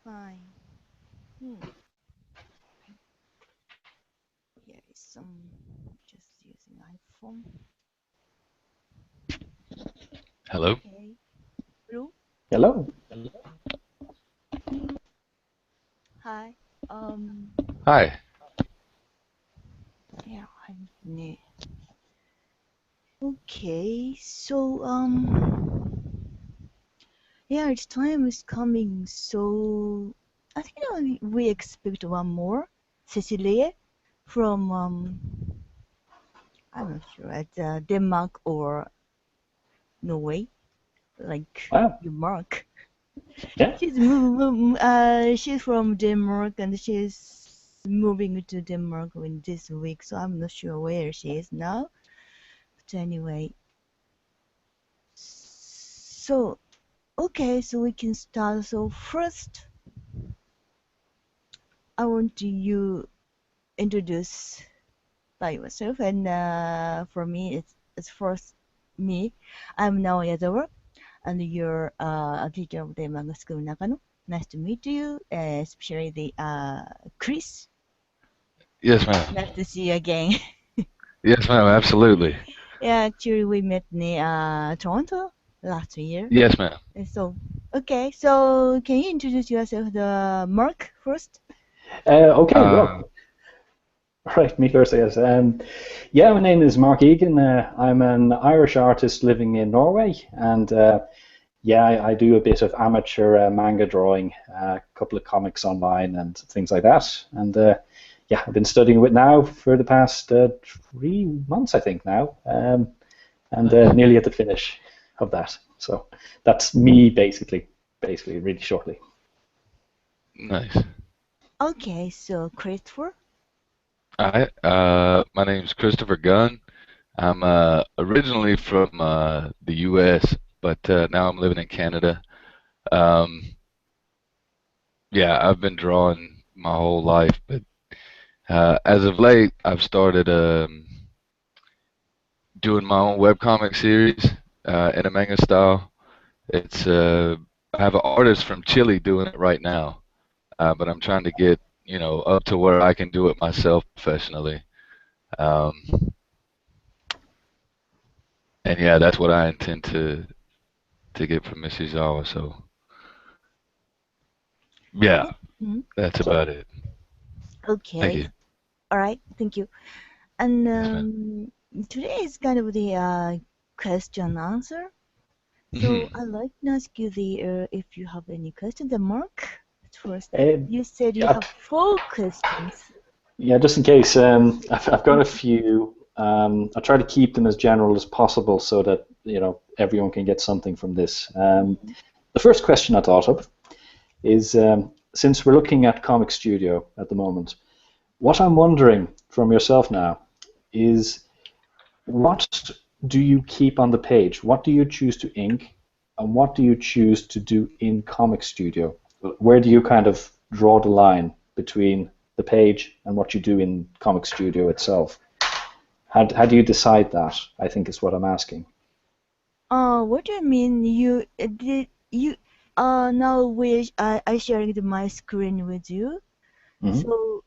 Fine. Hmm. Here is some just using iPhone. Hello? Okay. Hello. Hello. Hi. Um. Hi. Yeah. I'm new. Okay. So yeah, its time is coming. So I think we expect one more Cecilia from I'm not sure at Denmark or Norway, like Wow. you mark. Yeah. She's from Denmark and she's moving to Denmark in this week, so I'm not sure where she is now. But anyway, so okay, so we can start. So first, I want you introduce by yourself, and for me, it's first me. I'm Naoya Yazawa, and you're a teacher of the manga school Nakano. Nice to meet you, especially the Chris. Yes, ma'am. Nice to see you again. Yes, ma'am. Absolutely. Yeah, actually, we met in Toronto last year. Yes, ma'am. So, okay, so can you introduce yourself, the Mark first? Okay. Uh, Well, right. Me first, I guess. Yeah, my name is Mark Egan. I'm an Irish artist living in Norway, and yeah, I do a bit of amateur manga drawing, a couple of comics online, and things like that. And yeah, I've been studying it now for the past 3 months, I think now, and nice. nearly at the finish of that. So that's me, basically, really shortly. Nice. Okay, so Christopher. Hi. My name's Christopher Gunn. I'm originally from the U.S., but now I'm living in Canada. Um, yeah, I've been drawing my whole life, but as of late, I've started doing my own webcomic series in a manga style. It's I have an artist from Chile doing it right now, but I'm trying to get up to where I can do it myself professionally. Um, and yeah, that's what I intend to get from Miss Izawa. So yeah, Oh, mhm. that's So about it. Thank Okay, you. all right, thank you. And Yes, ma'am. today is kind of the question answer. So Mhm. I'd like to ask you the if you have any questions. The Mark first. uh, You said you yeah, have four questions. yeah, just in case, I've got a few. I'll try to keep them as general as possible so that everyone can get something from this. The first question I thought of is, since we're looking at Comic Studio at the moment, what I'm wondering from yourself now is, what do you keep on the page? What do you choose to ink, and what do you choose to do in Comic Studio? Where do you kind of draw the line between the page and what you do in Comic Studio itself? How do you decide that? I think is what I'm asking. What do you mean? You did you now I sharing my screen with you. Hmm. So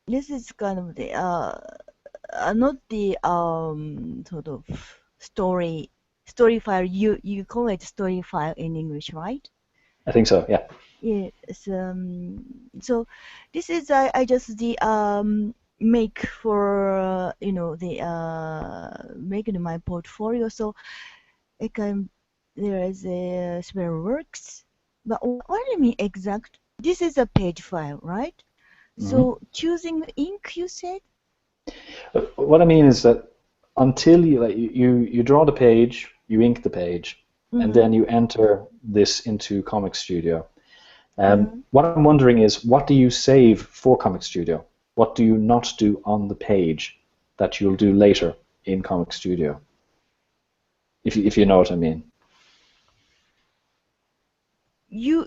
this is kind of the not the sort of story file. You call it story file in English, right? I think so. Yeah. Yes. So this is I just the make for the making my portfolio. So I can there is a several works, but what do you mean exact? This is a page file, right? Hmm. So choosing ink, you said. What I mean is that until you draw the page, you ink the page, and Mm-hmm. then you enter this into Comic Studio. Mm-hmm. What I'm wondering is, what do you save for Comic Studio? What do you not do on the page that you'll do later in Comic Studio? If you know what I mean. You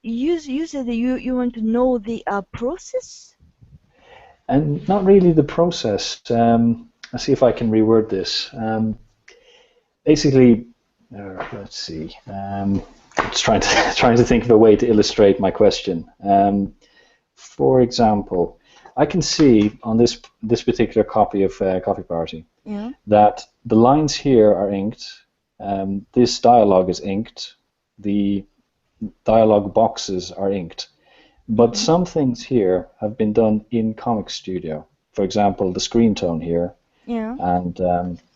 you said that you want to know the process. And not really the process. Let's see if I can reword this. Basically, let's see. just trying to think of a way to illustrate my question. For example, I can see on this particular copy of Coffee Party Yeah. that the lines here are inked. This dialogue is inked. The dialogue boxes are inked. But some things here have been done in Comic Studio. For example, the screen tone here, Yeah. and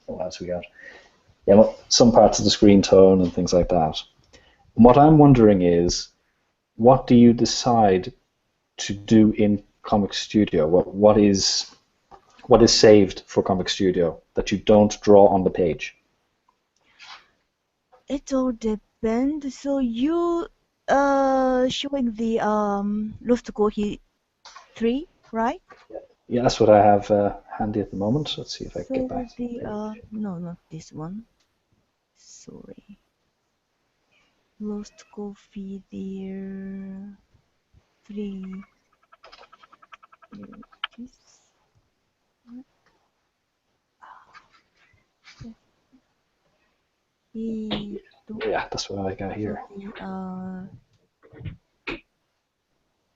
what else we got? Yeah, well, some parts of the screen tone and things like that. What I'm wondering is, what do you decide to do in Comic Studio? What is saved for Comic Studio that you don't draw on the page? It all depends. So you showing the Lost Coffee 3, right? Yeah, that's what I have handy at the moment. Let's see if I can get So back to the the page. no, not this one. Sorry. Lost Coffee there 3. This. Yeah, that's what I got here. Can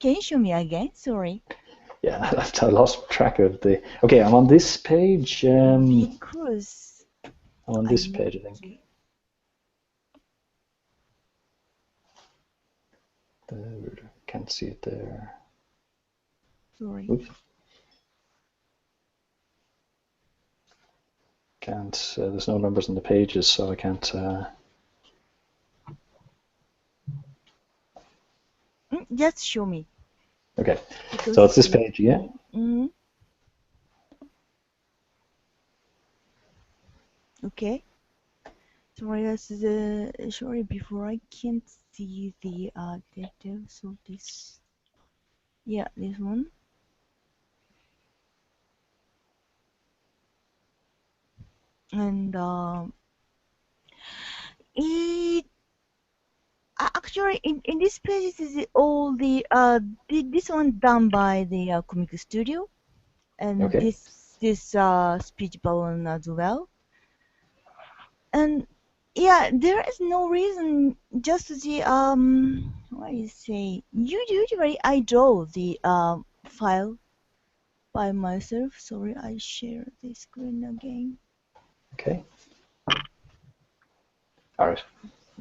you show me again? Sorry. Yeah, I lost track of the. Okay, I'm on this page. Because I'm on this page, I think. Can't see it there. Sorry. Oops. Can't. There's no numbers on the pages, so I can't. Just show me. Okay, so it's this page, yeah? Mm-hmm. Okay. Sorry, before I can't see the details. So this, yeah, this one. And it actually in this page is all the this one done by the Comic Studio, and Okay. this speech balloon as well. And yeah, there is no reason, just the what do you say? Usually I draw the file by myself. Sorry, I share the screen again. Okay. All right.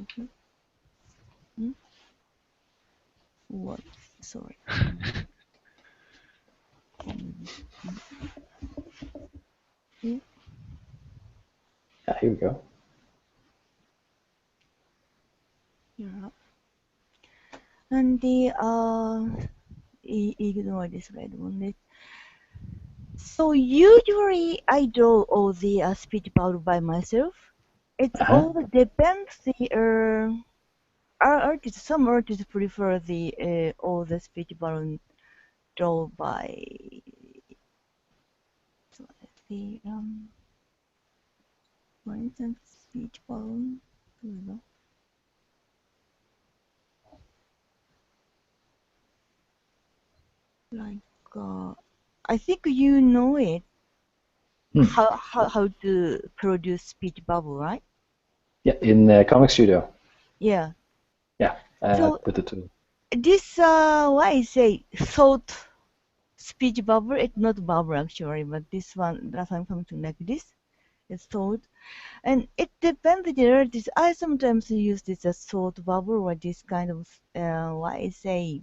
Okay. What? Sorry. Yeah. Yeah, here we go. Yeah. And the ignore this red one. So usually I draw all the speech bubble by myself. It all depends the artists. Some artists prefer the all the speech bubble draw by the for instance speech bubble. Like I think you know it. How to produce speech bubble, right? Yeah, in Comic Studio. Yeah. Yeah, So with the tool. this what I say thought speech bubble. It's not bubble actually, but this one that's something like this. It's thought, and it depends the artist. I sometimes use this as thought bubble or this kind of what I say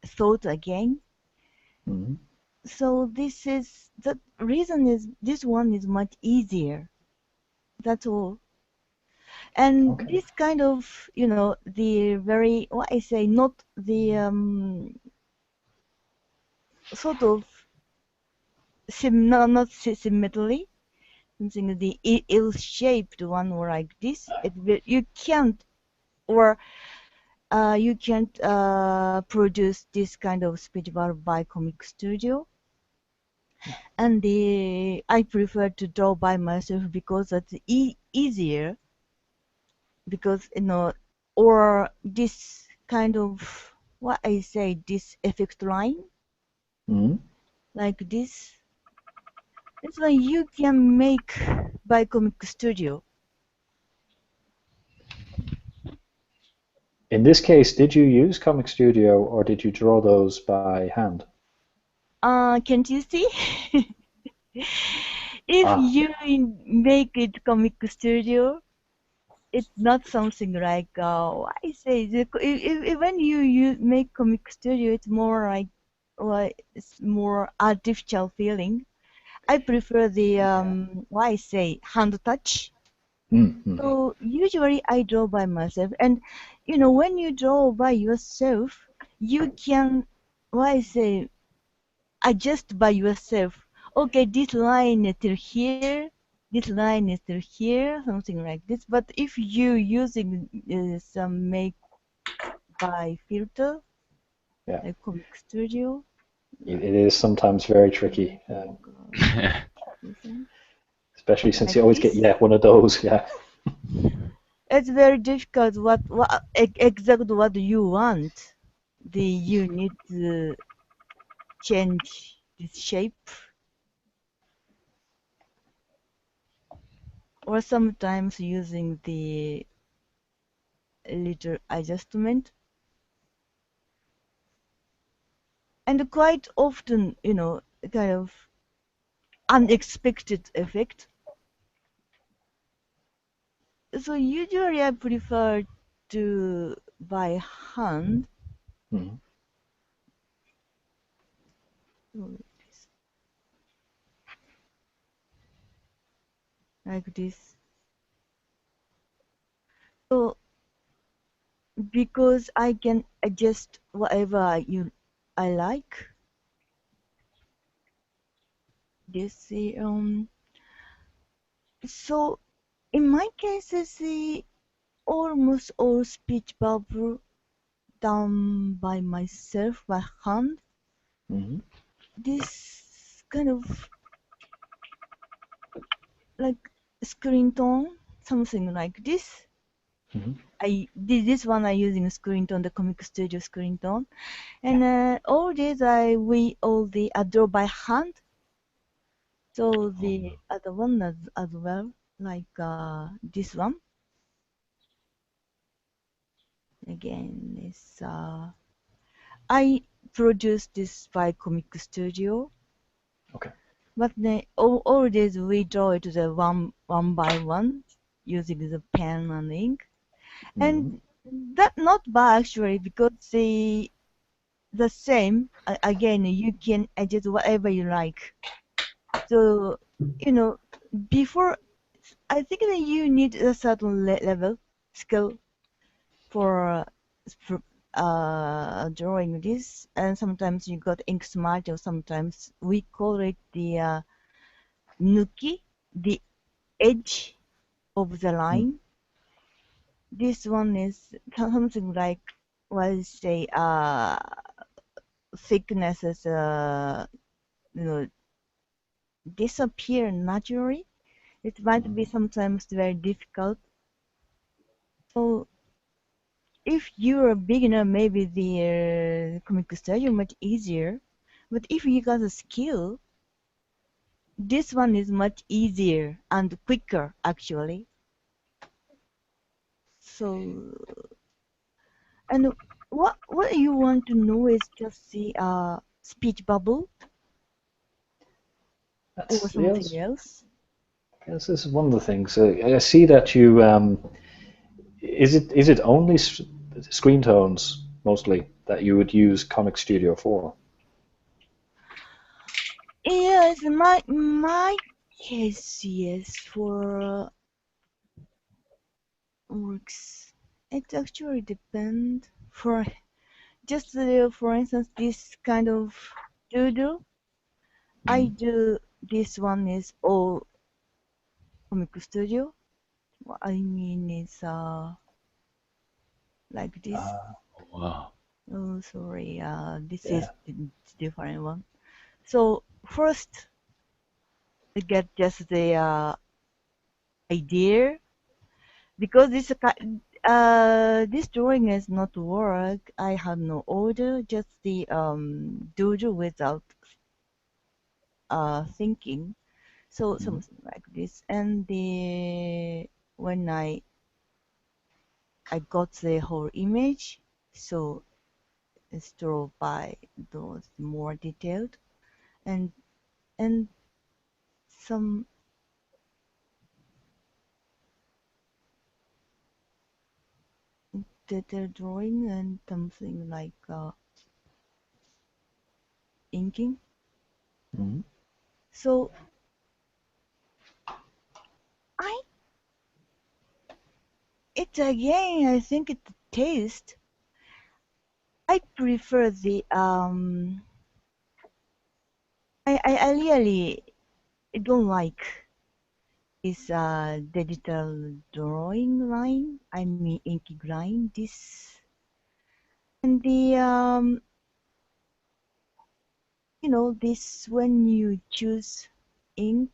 thought again. Mm-hmm. So this is the reason is this one is much easier. That's all. And Okay. this kind of, the very, what I say, not the sort of not symmetrically, something the ill-shaped one or like this. You can't, or you can't produce this kind of speech bubble by Comic Studio. And I prefer to draw by myself because that's easier. Because or this kind of what I say, this effect line, like this. It's like you can make by Comic Studio. In this case, did you use Comic Studio or did you draw those by hand? Can't you see? If Ah, you make it Comic Studio, it's not something like I say when you make Comic Studio, it's more like it's more artificial feeling. I prefer the yeah. why I say hand touch. Mm-hmm. So usually I draw by myself, and when you draw by yourself, you can why I say adjust by yourself. Okay, this line is till here, this line is till here, something like this. But if you using some make by filter, Yeah, like Comic Studio, it is sometimes very tricky, like something especially since like you always get, this, yeah, one of those. Yeah. it's very difficult. What exactly what you want? You need to change this shape, or sometimes using the little adjustment. And quite often, kind of unexpected effect. So usually I prefer to by hand, Mhm. like this. So because I can adjust whatever I like. This so in my case, almost all speech bubble done by myself by hand. Mhm. This kind of like screen tone, something like this. Mhm. This one I using screen tone, the Comic Studio screen tone, and all these we all the draw by hand. So the other one as well, like this one again is I produced this by Comic Studio, Okay. but all these we draw it the one by one using the pen and ink, Mhm. and that not bad actually because the same again you can adjust whatever you like. So before I think that you need a certain level skill for drawing this, and sometimes you got ink smart, or sometimes we call it the nuki, the edge of the Mm. line. This one is something like what I say thickness is you know disappear naturally. It might be sometimes very difficult. So if you're a beginner, maybe the Comic Studio much easier. But if you got a skill, this one is much easier and quicker actually. So and what you want to know is just the speech bubble or That's something yes. else. Yes, this is one of the things. I see that you is it only screen tones mostly that you would use Comic Studio for? Yes, my case, yes, for works. It actually depends. For just for instance, this kind of doodle, I Mhm. do this one is all Comic Studio. What I mean is like this. Wow. Oh, sorry. This is Yeah. the different one. So first, I get just the idea because this drawing is not work. I have no order, just the doodle without thinking. So Mhm. something like this. And the when I I got the whole image, so it's drawn by those more detailed, and and some detailed drawing and something like inking. Mm-hmm. So I it again I think it taste. I prefer the I really don't like this digital drawing line. I mean inking line. This and the this when you choose ink.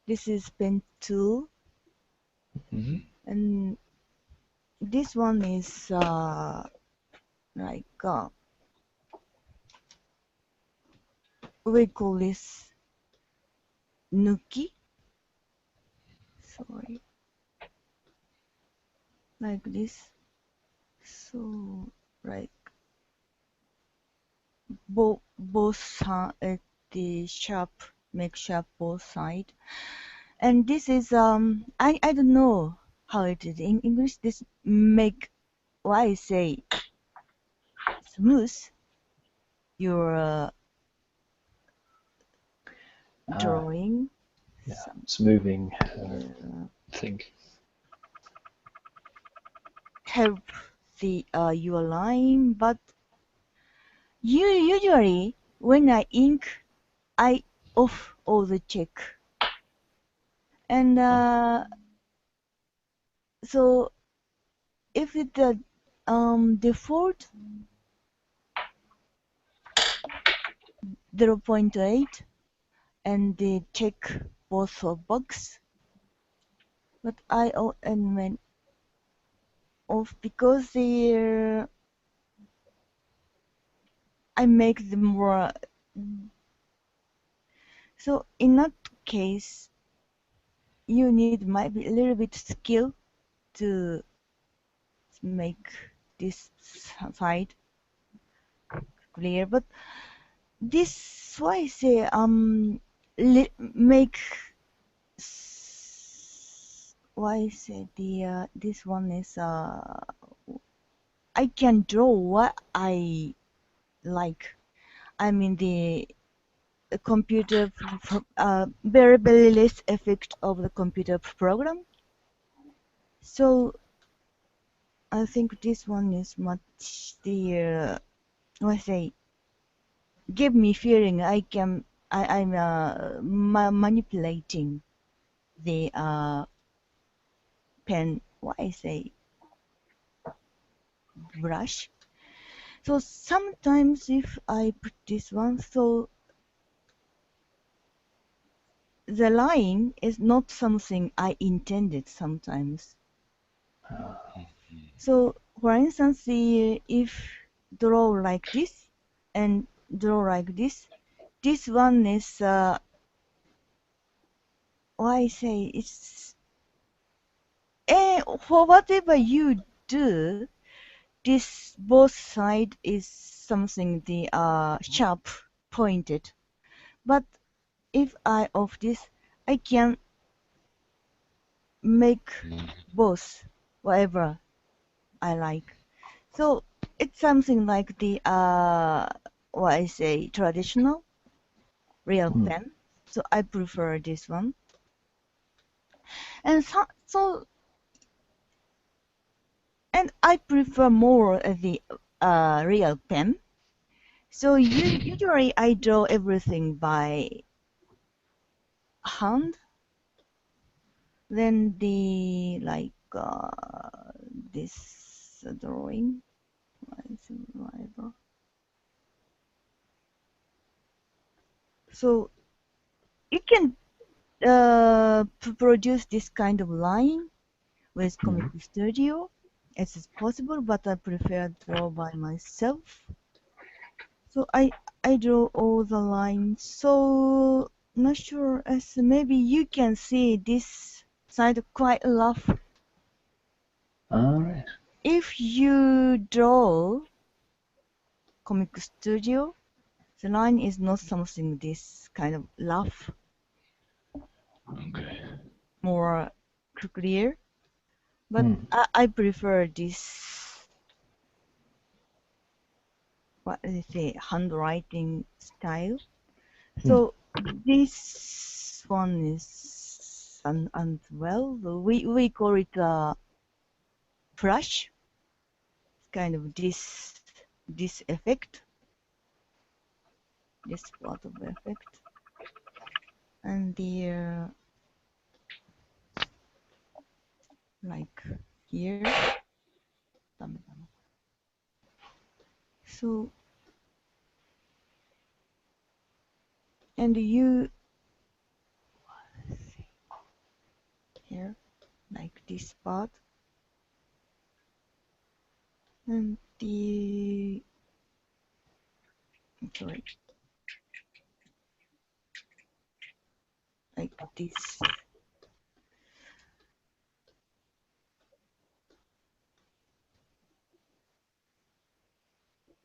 This is pen tool, Mm-hmm. and this one is like we call this nuki. Sorry, like this. So like the sharp make sharp both side. And this is I don't know how it is in English. This make why I say smooth your drawing. Yeah, Some smoothing, uh, I think. help the your line, but usually when I ink, I off all the check, and so if it default 0.8 and they check both of bugs, but I and went off because they I make them more. So in that case, you need might be a little bit skill to make this side clear. But this why I say make why I say the this one is I can draw what I like. I mean the computer very very less effect of the computer program. So I think this one is much the what I say give me feeling I'm manipulating the pen what I say brush. So sometimes if I put this one, so the line is not something I intended sometimes. So for instance, if draw like this and draw like this one is why I say it's for whatever you do, this both side is something the sharp pointed. But if I off this, I can make both whatever I like. So it's something like the what I say traditional real Mm. pen. So I prefer this one. And so and I prefer more the real pen. So usually I draw everything by hand. Then the like this drawing. Whatever. So you can produce this kind of line with Comic Mm. Studio as is possible, but I prefer draw by myself. So I draw all the lines. So not sure as maybe you can see this side quite rough. All right. If you draw Comic Studio, the line is not something this kind of rough, Okay. more clear. But Hmm. I prefer this, what they say, handwriting style. So this one is, and well, we call it flash, kind of this effect, this part of effect, and the like here. ダメだな。So, and you here, like this part, and the, sorry, like this.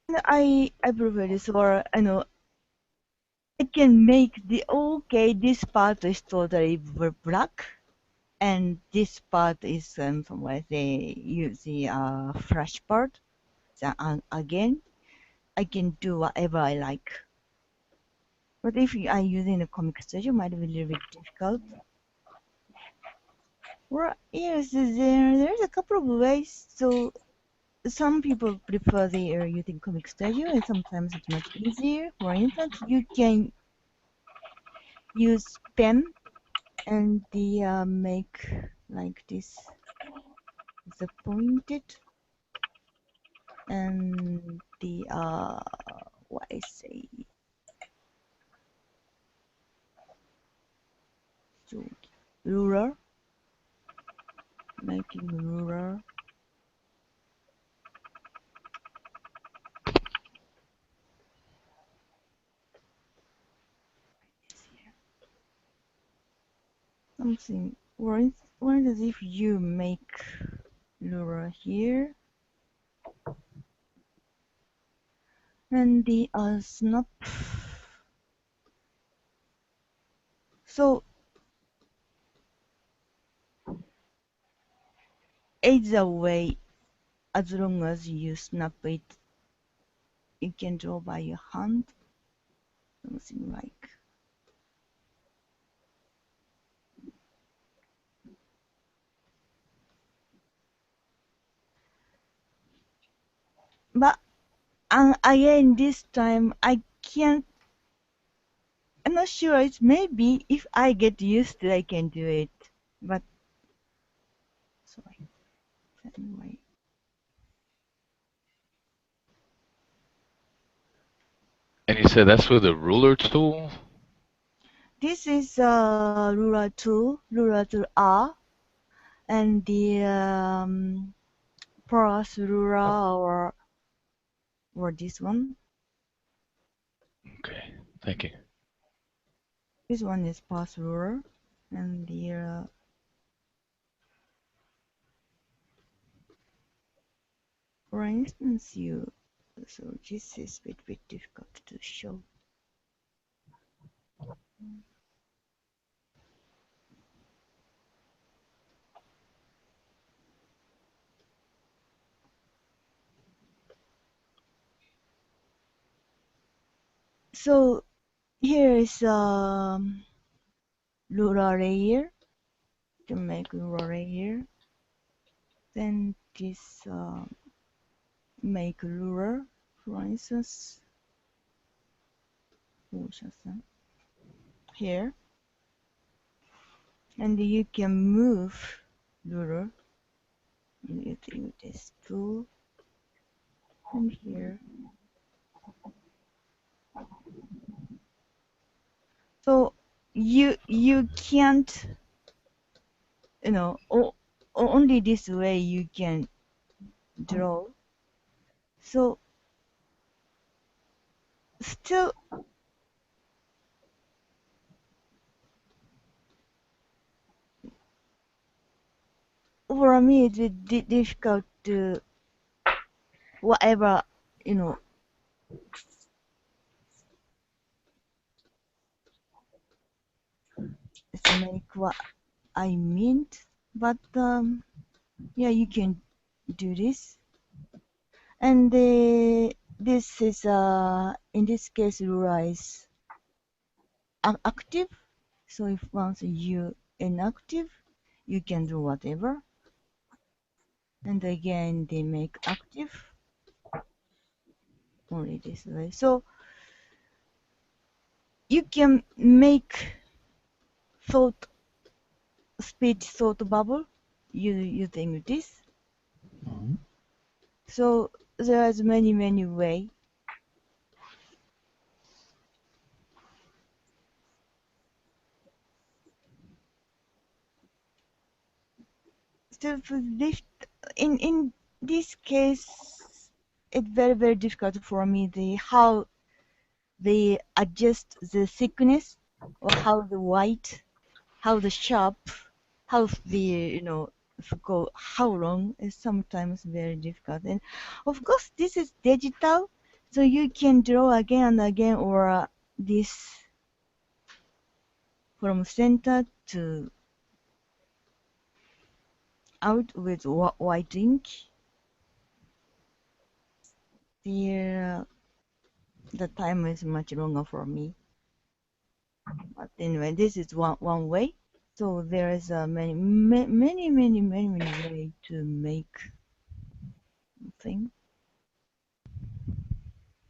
And I prefer this, or I know I can make the, okay, this part is totally black, and this part is somewhere they use the flash part. So, again, I can do whatever I like. But if you are using the Comic Studio, it might be a little bit difficult. Well, yes, there's a couple of ways. So some people prefer the using Comic Studio, and sometimes it's much easier. For instance, you can use pen and the make like this, the pointed, and the what I say, so ruler, making ruler. Something, or instance, if you make ruler here, and the snap. So either way, as long as you snap it, you can draw by your hand, something like. But again, this time I can't. I'm not sure. It's maybe if I get used to, I can do it. But sorry. Anyway, And you said that's with a ruler tool? this is ruler tool R, and the plus ruler or this one. Okay, thank you. This one is plus ruler, and the for instance, so this is a bit difficult to show. So here is ruler layer, to make ruler layer. Then this make ruler, for instance, here, and you can move ruler using this tool, and here. So you can't, only this way you can draw. So still, for me it's difficult to whatever, you know, to make what I meant. But yeah, you can do this. And this is in this case Lura is active. So if once you inactive, you can do whatever. And again they make active only this way. So you can make thought speech thought bubble using this. Mm-hmm. So there's many way. So for this, in this case, it's very difficult for me the how they adjust the thickness or how the white, how the sharp, how the go how long is sometimes very difficult. And of course, this is digital, so you can draw again and again or this from center to out with white ink. The the time is much longer for me. But anyway, this is one way. So there is many way to make thing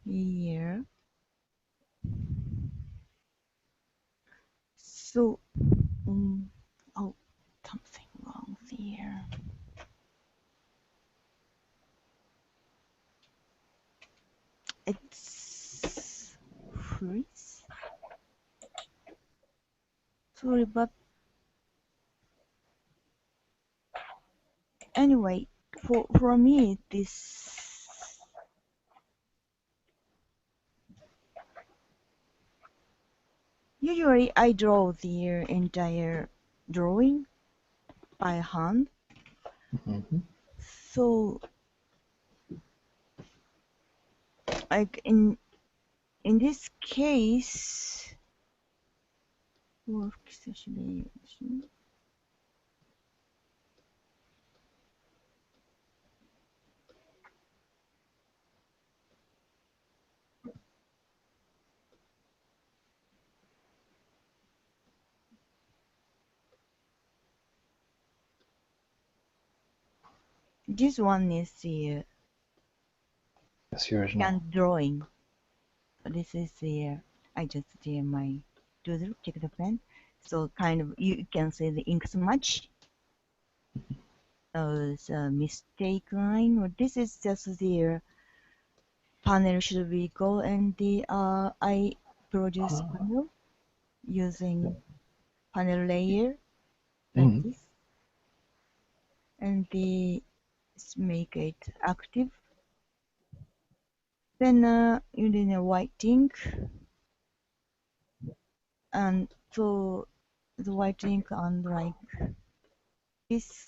here. So oh, something wrong here. It's freeze. Sorry, but anyway, for me this usually I draw the entire drawing by hand. Mm-hmm. So like in this case, this one is the That's yours now. hand drawing. This is the I just did my doodle, take the pen. So kind of you can see the ink smudge. It's a mistake line. Or this is just the panel should be go and the I produce panel using panel layer like Mm-hmm. this, and the make it active. Then using a white ink, and so the white ink on like this,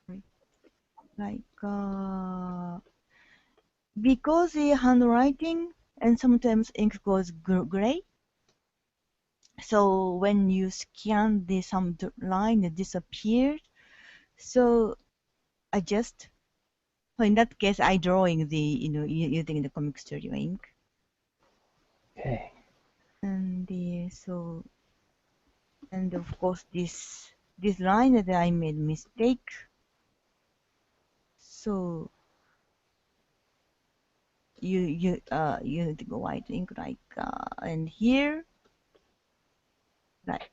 sorry, like because the handwriting and sometimes ink goes gray. So when you scan the some line it disappears. So I just so in that case I drawing the using the Comic Studio ink. Okay. And and of course this line that I made mistake. So you need to go white ink like and here like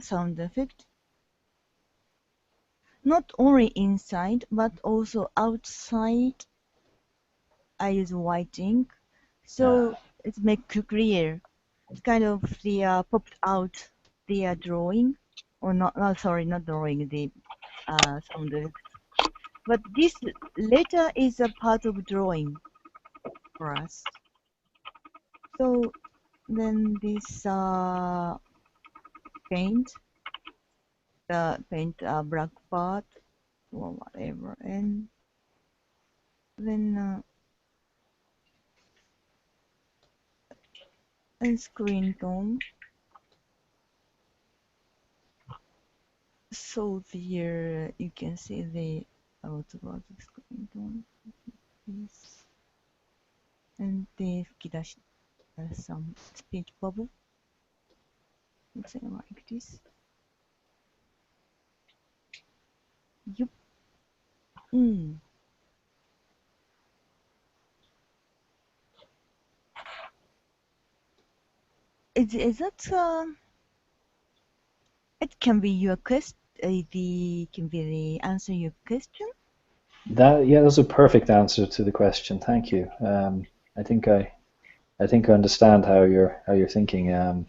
sound effect. Not only inside but also outside I use white ink. So it's make clear. It's kind of the popped out the drawing or not sorry not drawing the sound effect. But this letter is a part of drawing for us. So then this paint paint a black part or whatever, and then and screen tone. So here you can see the about the screen tone. Yes. And the 吹き出し some speech bubble. Something like this. Yup. Mm. Is that it can be your quest the can be the answer your question? That's a perfect answer to the question. Thank you. I think I understand how you're thinking when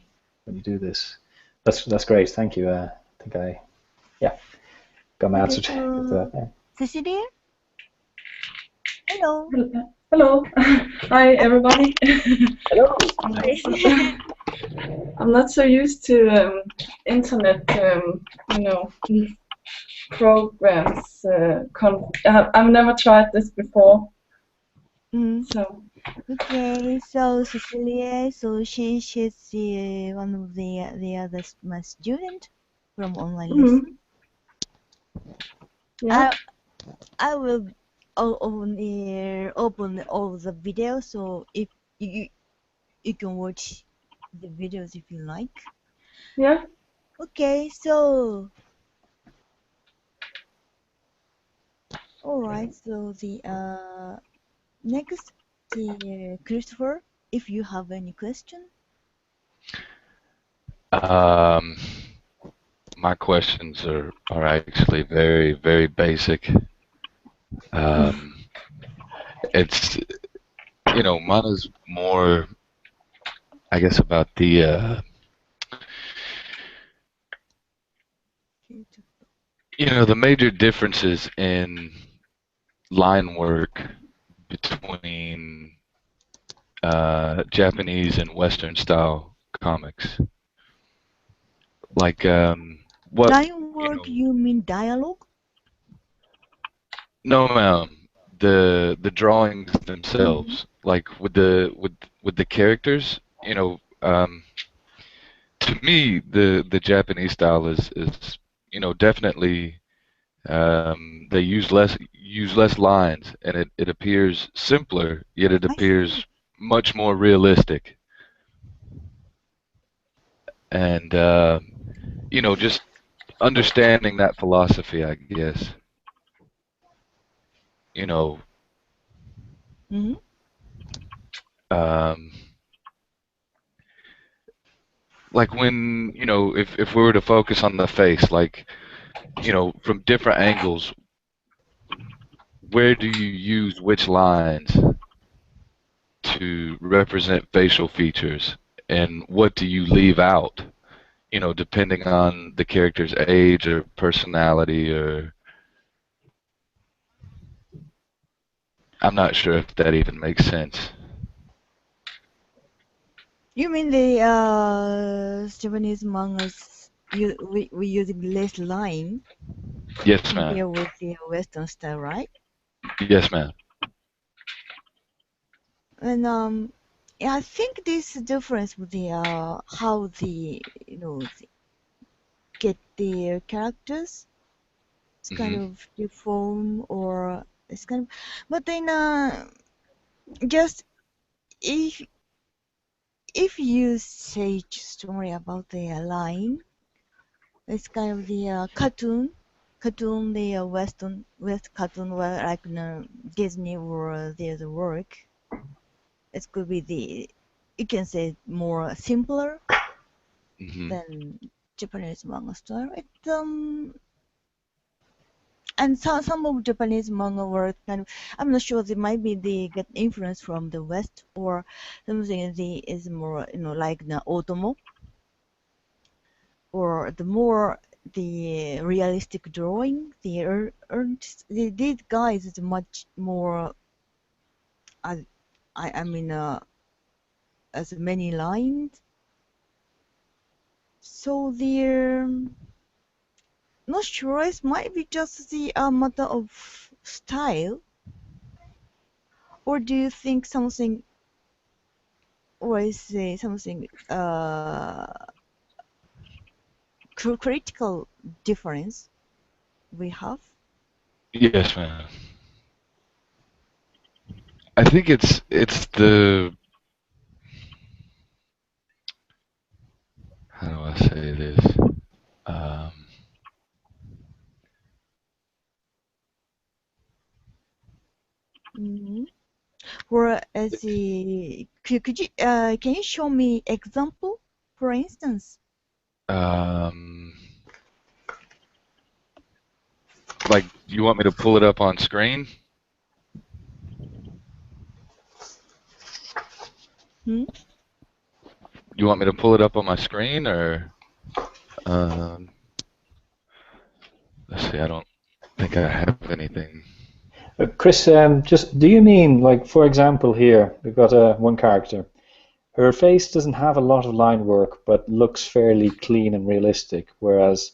you do this. That's great. Thank you. I think got my Okay, answer to so that. Yeah. Cecilia? Hello. Hello. Hi, everybody. Hello. I'm not so used to internet, programs. I've never tried this before. So. Okay, so Cecilia, so she's the one of the other my student from online lesson. Yeah. I will open all the videos, so if you can watch the videos if you like. Yeah. Okay, so all right, so the next the Christopher, if you have any question. My questions are actually very, very basic. It's, mine is more, I guess, about the, the major differences in line work between Japanese and Western style comics. Like, what, Line work, you mean dialogue? No, ma'am. The drawings themselves, like with the characters, to me the Japanese style is definitely they use less lines, and it appears simpler, yet it appears much more realistic. And just understanding that philosophy, I guess. Um, like when, if we were to focus on the face, like, from different angles, where do you use which lines to represent facial features, and what do you leave out, depending on the character's age or personality, or I'm not sure if that even makes sense. You mean the Japanese mangas we using less line Yes, compared ma'am. with the Western style, right? Yes, ma'am. And yeah, I think this difference with the how the get their characters, it's kind of deform or it's kind of, but then just if you say story about the line, it's kind of the cartoon, the West cartoon, where like Disney or there's a work. It could be you can say more simpler than Japanese manga style. And some of Japanese manga were kind of, I'm not sure, they might be they get influence from the West or something is more like the Otomo, or the more the realistic drawing. These guys is much more. I mean as many lines. So not sure. It might be just the matter of style, or do you think something, or is something critical difference we have? Yes, ma'am. I think it's the, how do I say this? Um, Mm-hmm. Or as could you can you show me example, for instance? um, like, you want me to pull it up on screen? Hmm? You want me to pull it up on my screen, or um, let's see, I don't think I have anything. Chris, just do you mean, like, for example, here we've got one character. Her face doesn't have a lot of line work, but looks fairly clean and realistic, whereas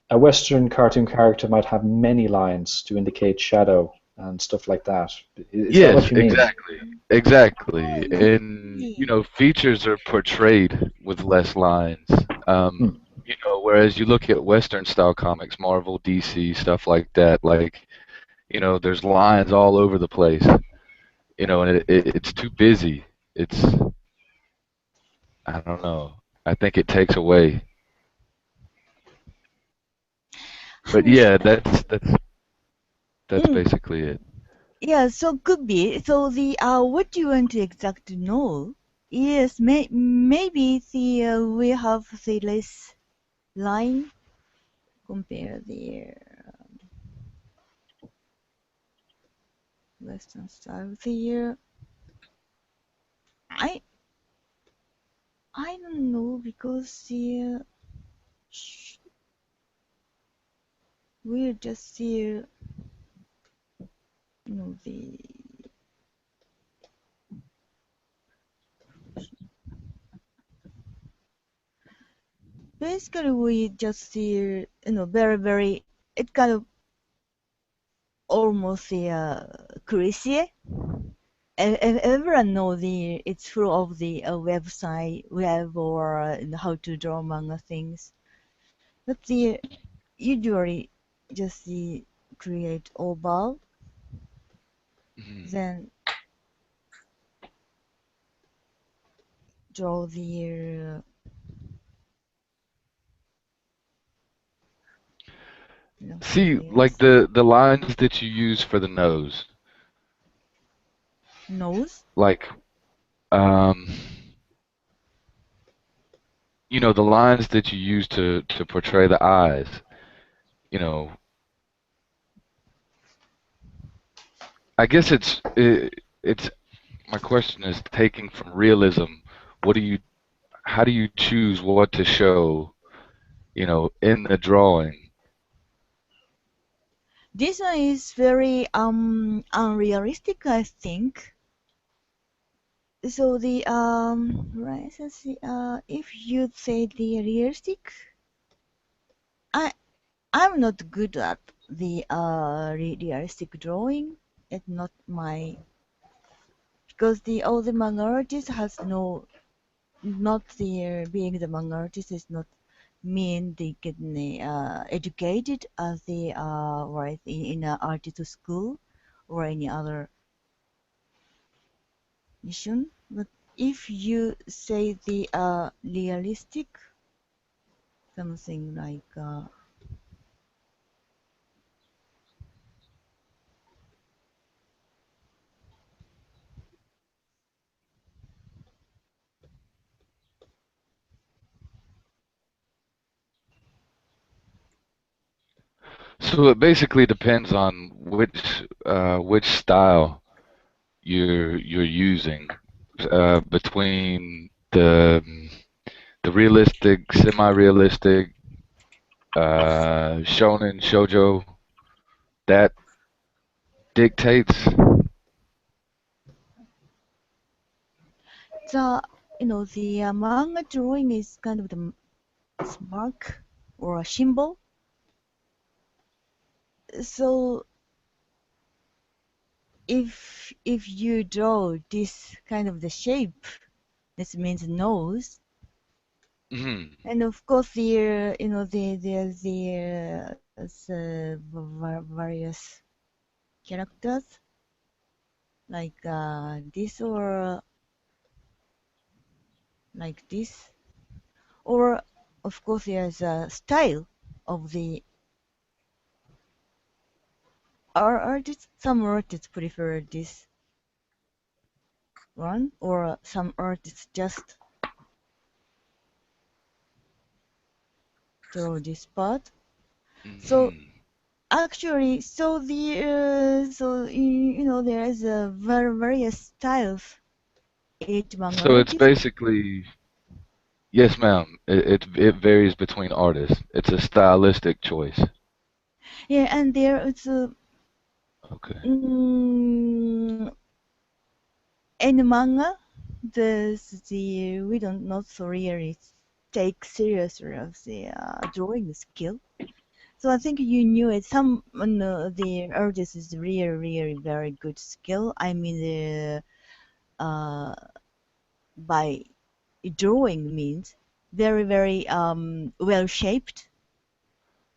a Western cartoon character might have many lines to indicate shadow and stuff like that. Is that what Yes, you mean? exactly. I And see. features are portrayed with less lines. Hmm. Whereas you look at Western style comics, Marvel, DC, stuff like that, like, there's lines all over the place, and it's too busy. It's, I don't know. I think it takes away. But yeah, that's Mm, basically it. yeah, so could be. So the what do you want to exactly know? Yes, maybe the we have the less line compare the Western style. The I I don't know because the we're just the the basically we just see very it kind of almost the cliche. Everyone know the it's full of the web or how to draw manga things. But the usually just the create oval, Mhm. then draw the See, like face, the lines that you use for the nose, nose. like, um, the lines that you use to portray the eyes, you know, I guess it's my question is taking from realism. What do you How do you choose what to show, in the drawing? This one is very unrealistic, I think. So the right, let's see, if you say the realistic, I I'm not good at the realistic drawing. It's not my because the all the manga artist has no not the being the manga artist is not mean they get educated as the right in a artist school or any other mission. But if you say the realistic something like So it basically depends on which style you're using, between the realistic, semi-realistic, shonen, shoujo, that dictates. the the manga drawing is kind of the mark or a symbol so if you draw this kind of the shape, this means nose, Mm-hmm. and of course there there's various characters like this or like this, or of course there's a style of the artists. Some artists prefer this one, or some artists just draw this part. So Mm-hmm. actually, so there is a various styles each manga So it's artist. basically, yes, ma'am. It varies between artists. It's a stylistic choice. Yeah, and there it's Okay. in manga, we don't not so really take seriously of the drawing skill. So I think you knew it. Some the artist is really, really very good skill. I mean, uh, by drawing means very, very well shaped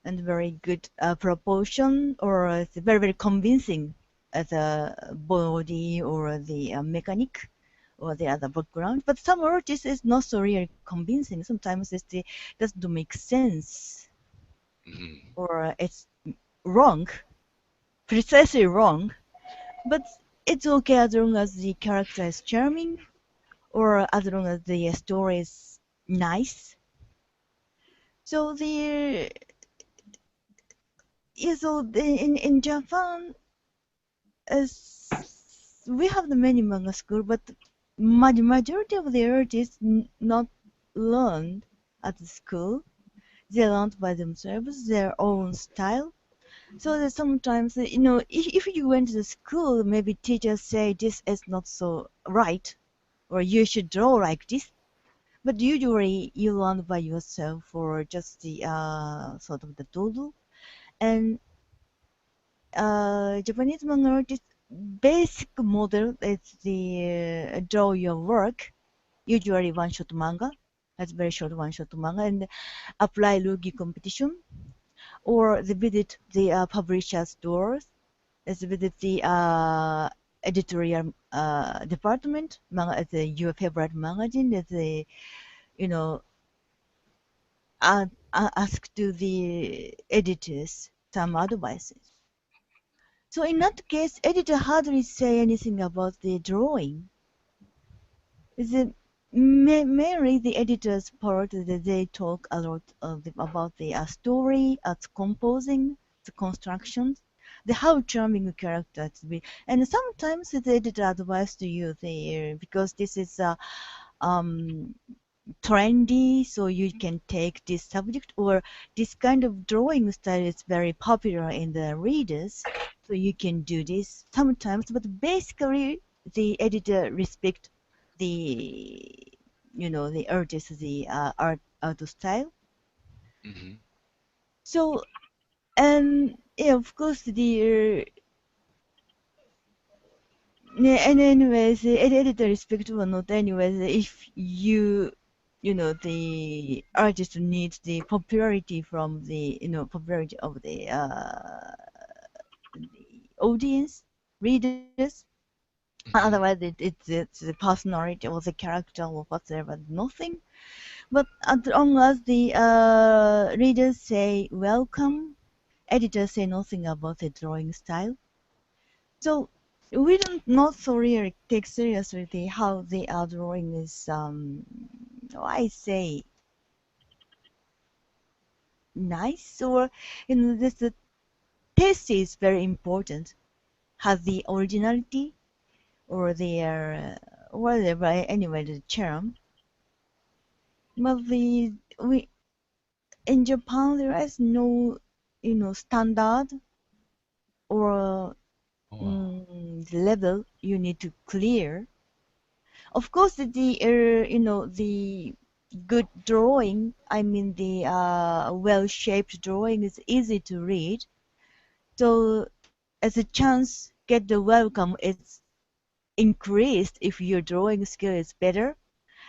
and very good proportion, or very, very convincing as a body or the mechanic or the other background. But some artists is not so really convincing. Sometimes doesn't make sense, Mm-hmm. or it's wrong, precisely wrong. But it's okay as long as the character is charming, or as long as the story is nice. So in Japan, we have the many manga school, but majority of the artists not learned at the school. They learned by themselves their own style. So that sometimes, if you went to the school, maybe teachers say this is not so right, or you should draw like this. But usually you learn by yourself, or just the sort of the doodle. And Japanese manga artist basic model is the draw your work, usually one-shot manga. That's very short one-shot manga, and apply Rugi competition, or they visit the publisher's doors, they visit the editorial department, manga, your favorite magazine, as a, you know, ask to the editors some advices. So in that case, editor hardly say anything about the drawing. The mainly the editor's part that they talk a lot about the story, composing, the constructions, the how charming a character to be, and sometimes the editor advice to you the because this is um trendy, so you can take this subject, or this kind of drawing style is very popular in the readers, so you can do this sometimes. But basically, the editor respect the the artist, the art style. Mm-hmm. So and yeah, of course the yeah, and anyways, the editor respect or not, anyways, if the artist needs the popularity from the popularity of the audience, readers. Mm-hmm. Otherwise, it's the personality or the character or whatever, nothing. But as long as the readers say welcome, editors say nothing about the drawing style. So we don't not so really take seriously how the drawing is I say nice, or this the taste is very important. Has the originality or their whatever, anyway, the charm. But we in Japan there is no standard or Oh, wow. level you need to clear. Of course, the good drawing, I mean the well-shaped drawing is easy to read. So as a chance, get the welcome is increased if your drawing skill is better.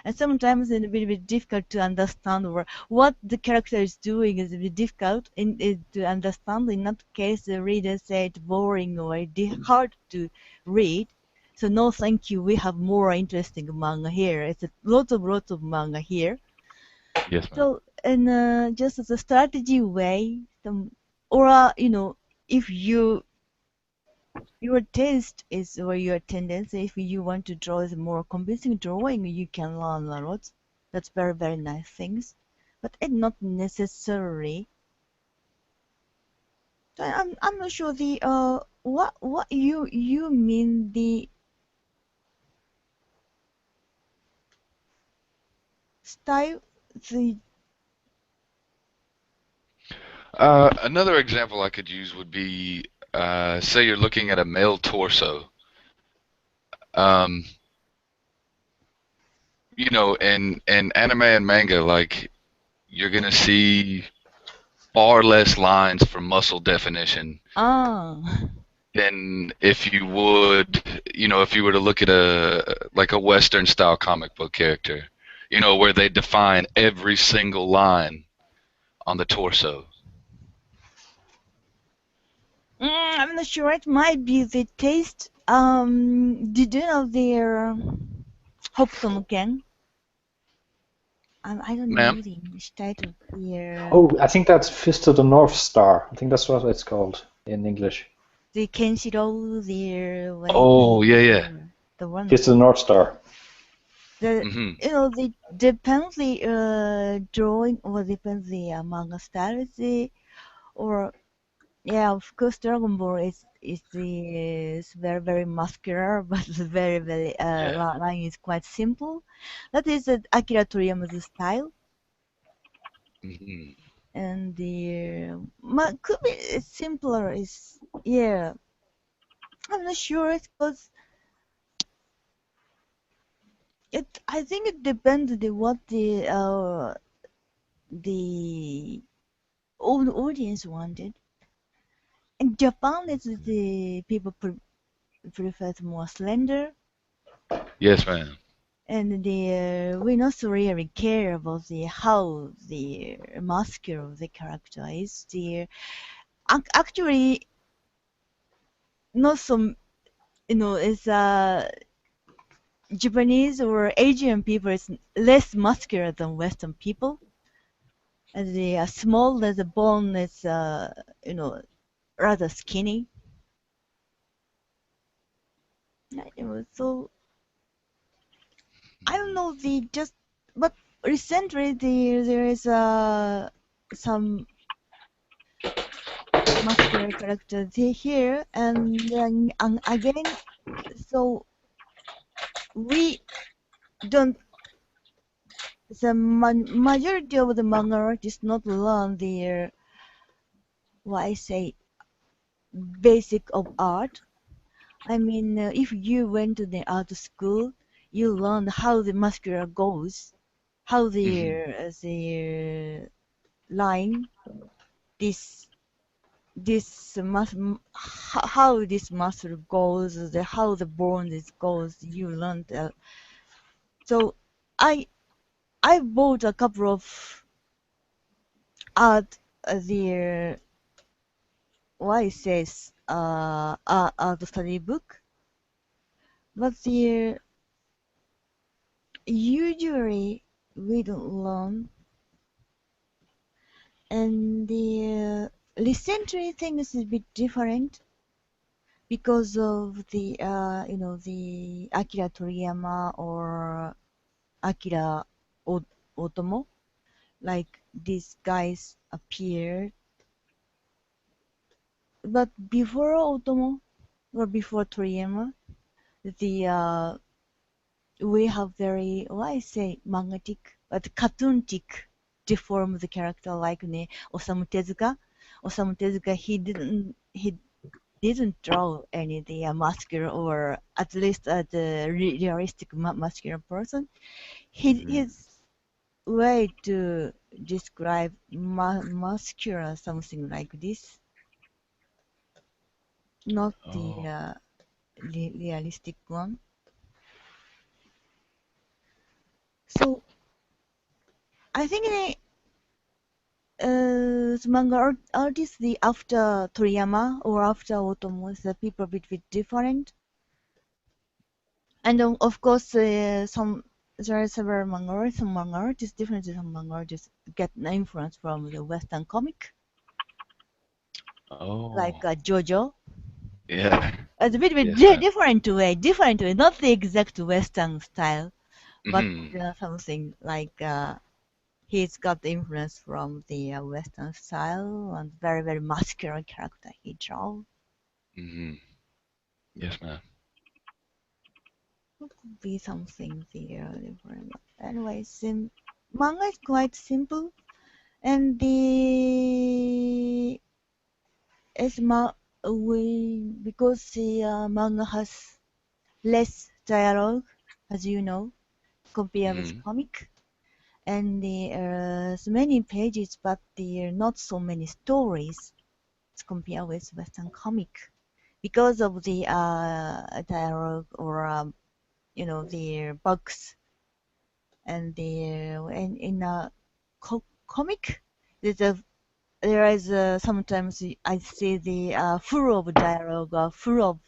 And sometimes it's a little bit difficult to understand, or what the character is doing is a bit difficult to understand. In that case, the reader said boring or hard to read. So no, thank you. We have more interesting manga here. It's a lot of manga here. Yes, ma'am. So and just as a strategy way, or if your taste is or your tendency, if you want to draw a more convincing drawing, you can learn a lot. That's very, very nice things. But it's not necessarily. I'm not sure the what you mean the style the Another example I could use would be, say you're looking at a male torso. Um, in anime and manga, like you're gonna see far less lines for muscle definition ah than if you would, if you were to look at a Western style comic book character, where they define every single line on the torso. I'm not sure. It might be the taste. Did you know their Hokuto Ken? I don't Ma'am? know the English title here. Oh, I think that's Fist of the North Star. I think that's what it's called in English. The Kenshiro, Oh, yeah. the one. Fist of the North Star. Mm-hmm. The depends the drawing or depends the manga style. Or yeah, of course, Dragon Ball is very, very muscular, but very, very Yeah. line is quite simple. That is Akira Toriyama's style. Mm-hmm. And the could be simpler is yeah. I'm not sure because I think it depends on what the old audience wanted. In Japan, it's the people prefer more slender, Yes, ma'am. and we not really care about the how the muscular of the character is. Actually not some it's Japanese or Asian people is less muscular than Western people. And the small, the bone is rather skinny. So I don't know but recently there is some muscular character here, and then again, so we don't. The majority of the manga artists not learn their what I say basic of art. I mean, if you went to the art school, you learn how the muscular goes, how the line, this how this muscle goes, how the bone is goes. You learned. So I I bought a couple of art the what it says art study book, but the usually we don't learn, and the recently things is a bit different because of the the Akira Toriyama or Akira Otomo, like these guys appeared, but before Otomo or before Toriyama, the we have very what I say mangatic but cartoonic deform the character like Osamu Tezuka. Osamu Tezuka he didn't draw any the muscular or at least the realistic muscular person. His way to describe muscular something like this. not the Oh. realistic one. So I think the manga artists, the after Toriyama or after Otomo, the people a bit different. And of course, there are several manga. Some manga artists, different some manga artists get an influence from the Western comic, like Oh. JoJo. Yeah. It's a bit Yes, ma'am. different way, not the exact Western style, but Hmm. something like he's got the influence from the Western style and very, very muscular character he draw. Hmm. Yes, ma'am. It could be something there different. Anyways, manga is quite simple, and the it's because the manga has less dialogue, as you know, compared with Hmm. comic, and there's many pages, but there are not so many stories compared with Western comic because of the dialogue or the bugs and in a comic there is sometimes I see the full of dialogue or full of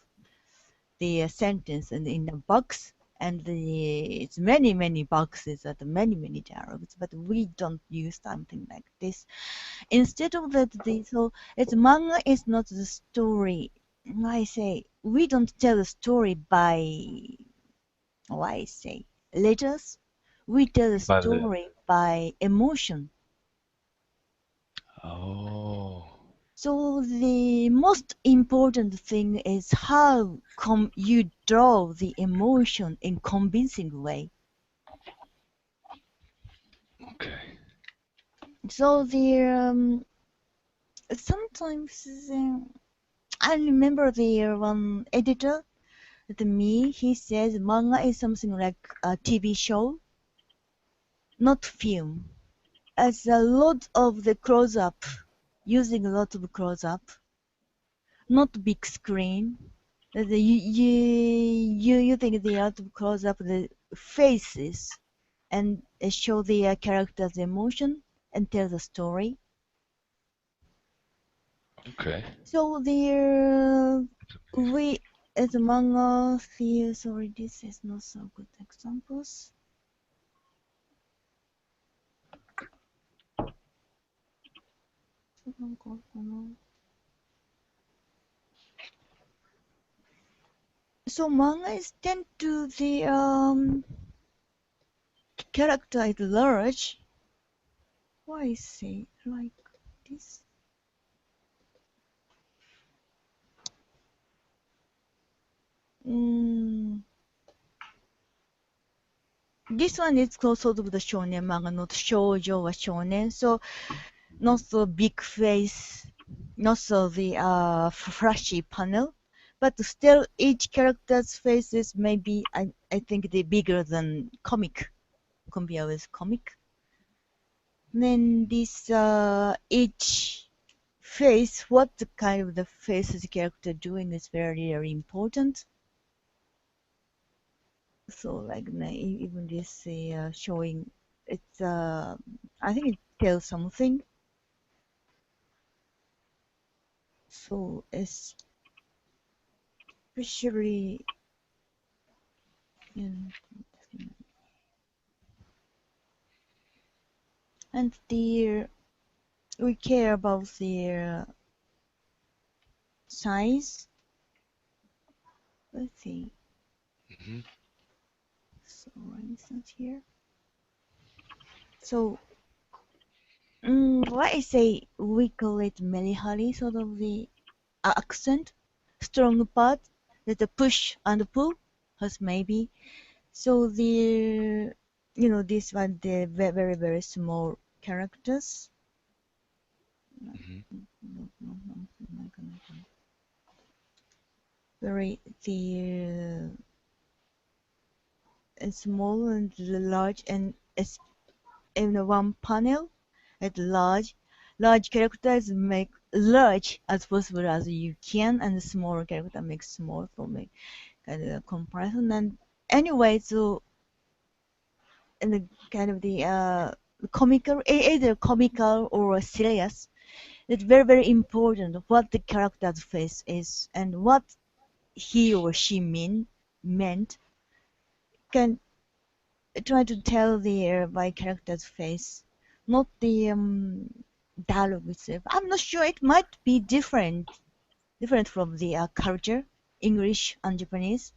the sentence and in the box and it's many boxes and many dialogues, but we don't use something like this. Instead of that, so it's manga is not the story. I say we don't tell the story by I say letters. We tell the By the. story by emotion. Oh. So the most important thing is how come you draw the emotion in convincing way. Okay. So the sometimes I remember the one editor to me he says manga is something like a TV show, not film. As a lot of the close up, using a lot of close up, not big screen. You think they are to close up the faces and show the characters' emotion and tell the story. Okay. So there, we as a manga feel sorry. This is not so good examples. So manga is tend to the character at large. Why say like this? Mm, this one is sort of the shonen manga, not shoujo or shonen. So not so big face, not so the flashy panel, but still each character's faces maybe I think they bigger than comic compared with comic. Then this each face, what the kind of the face the character doing is very important. So like even this showing it's I think it tells something. So especially in and we care about their size. Let's see. Hmm. So for instance here. So what I say we call it melihari, sort of the accent, strong part that the push and pull has maybe. So the this one the very small characters. Hmm. Very the small and large and in one panel at large characters make large as possible as you can, and small character makes small for me kind of comparison. And anyway, so and the kind of the comical, either comical or serious, it's very very important what the character's face is and what he or she meant can try to tell the by character's face, not the dialogue itself. I'm not sure, it might be different from the culture, English and Japanese,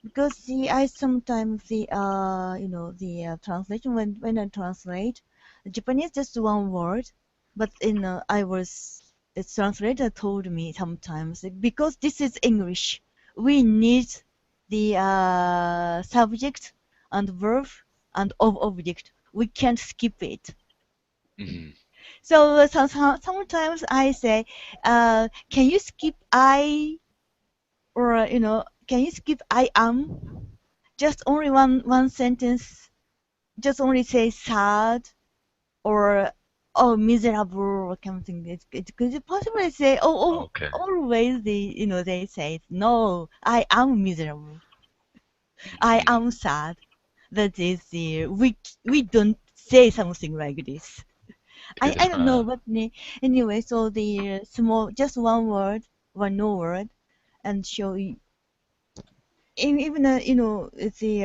because I sometimes the the translation when I translate Japanese just one word, but in the translator told me sometimes because this is English, we need the subject and verb and object. We can't skip it. Hmm. So sometimes I say, can you skip I, or can you skip I am? Just only one sentence. Just only say sad or oh miserable or something. It could possibly say Okay. always they say no. I am miserable. I Hmm. am sad. That is the we don't say something like this. I Yes, don't know, ma'am. but anyway, so the small, just one word, one no word, and show even it's the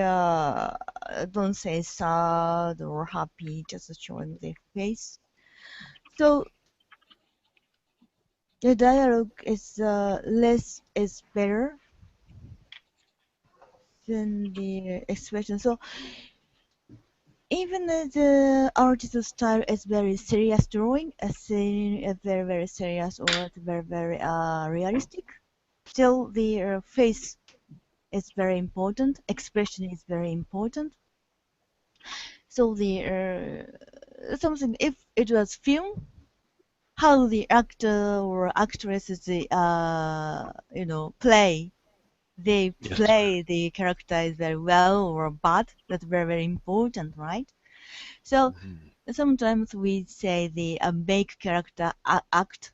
don't say sad or happy, just showing the face. So the dialogue is less is better than the expression. So even the artist's style is very serious drawing, a scene is very very serious or it's very very realistic. Still, the face is very important. Expression is very important. So the something if it was film, how the actor or actress is the they Yes, ma'am. play the character very well or bad. That's very very important, right? So Hmm. sometimes we say the make character act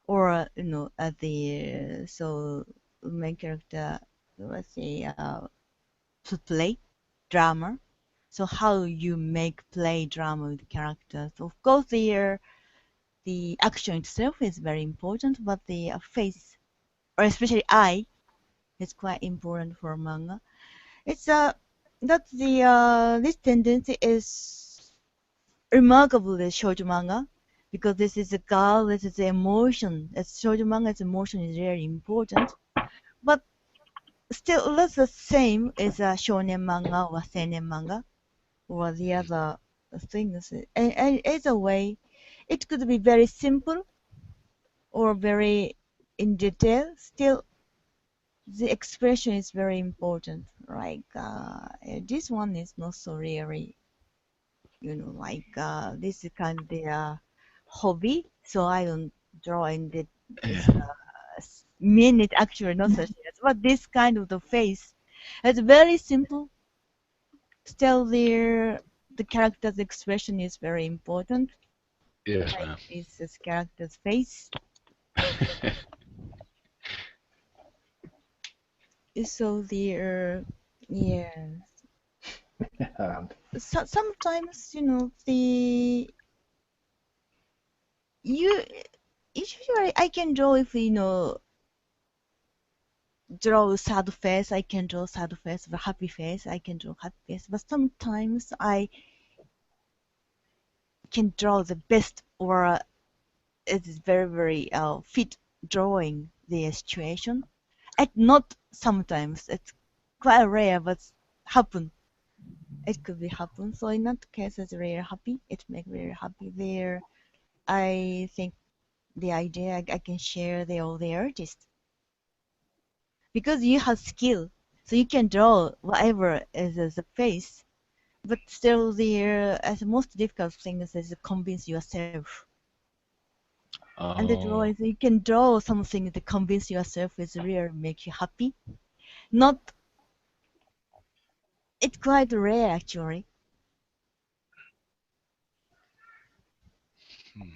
or the so main character, let's say to play drama. So how you make play drama with characters. Of course, the action itself is very important, but the face, or especially eye, is quite important for manga. It's that the this tendency is remarkable in shoujo manga because this is a girl, this is the emotion. As shoujo manga's emotion is very important, but still that's the same as a shonen manga or seinen manga or the other things. And either way, it could be very simple or very in detail. Still, the expression is very important. Like this one is not so really, like this is kind of the hobby. So I don't draw in this Yeah. minute actually not such as, but this kind of the face, it's very simple. Still, the character's expression is very important. Yes, Like ma'am. this character's face. So yeah. Um, So, sometimes you usually I can draw if draw sad face. I can draw sad face, or happy face. I can draw happy face. But sometimes I can draw the best or it is very very fit drawing the situation. It not sometimes. It's quite rare, but happen. It could be happen. So in that case, it's really happy. It makes really happy there. I think the idea I can share the artist because you have skill, so you can draw whatever is as a face. But still, as the most difficult thing is to convince yourself. And the Oh. drawing, you can draw something to convince yourself is real, make you happy. Not, it's quite rare actually. Hmm.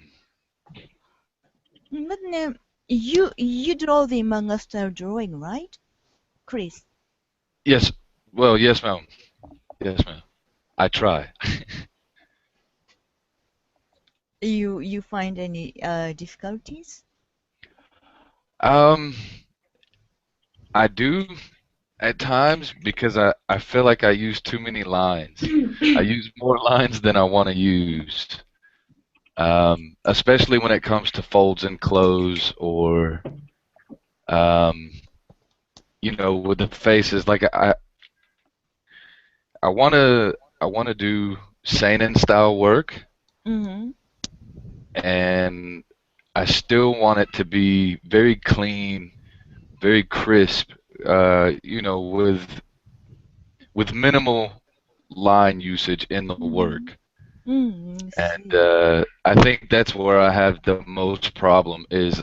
But you draw the manga style drawing, right, Chris? Yes. Well, yes, ma'am. Yes, ma'am. I try. You find any difficulties? Um, I do at times because I feel like I use too many lines. I use more lines than I want to use. Especially when it comes to folds and close or um, with the faces. Like I want to do seinen style work, Mm-hmm. and I still want it to be very clean, very crisp. With minimal line usage in the Mm-hmm. work. And See. I think that's where I have the most problem is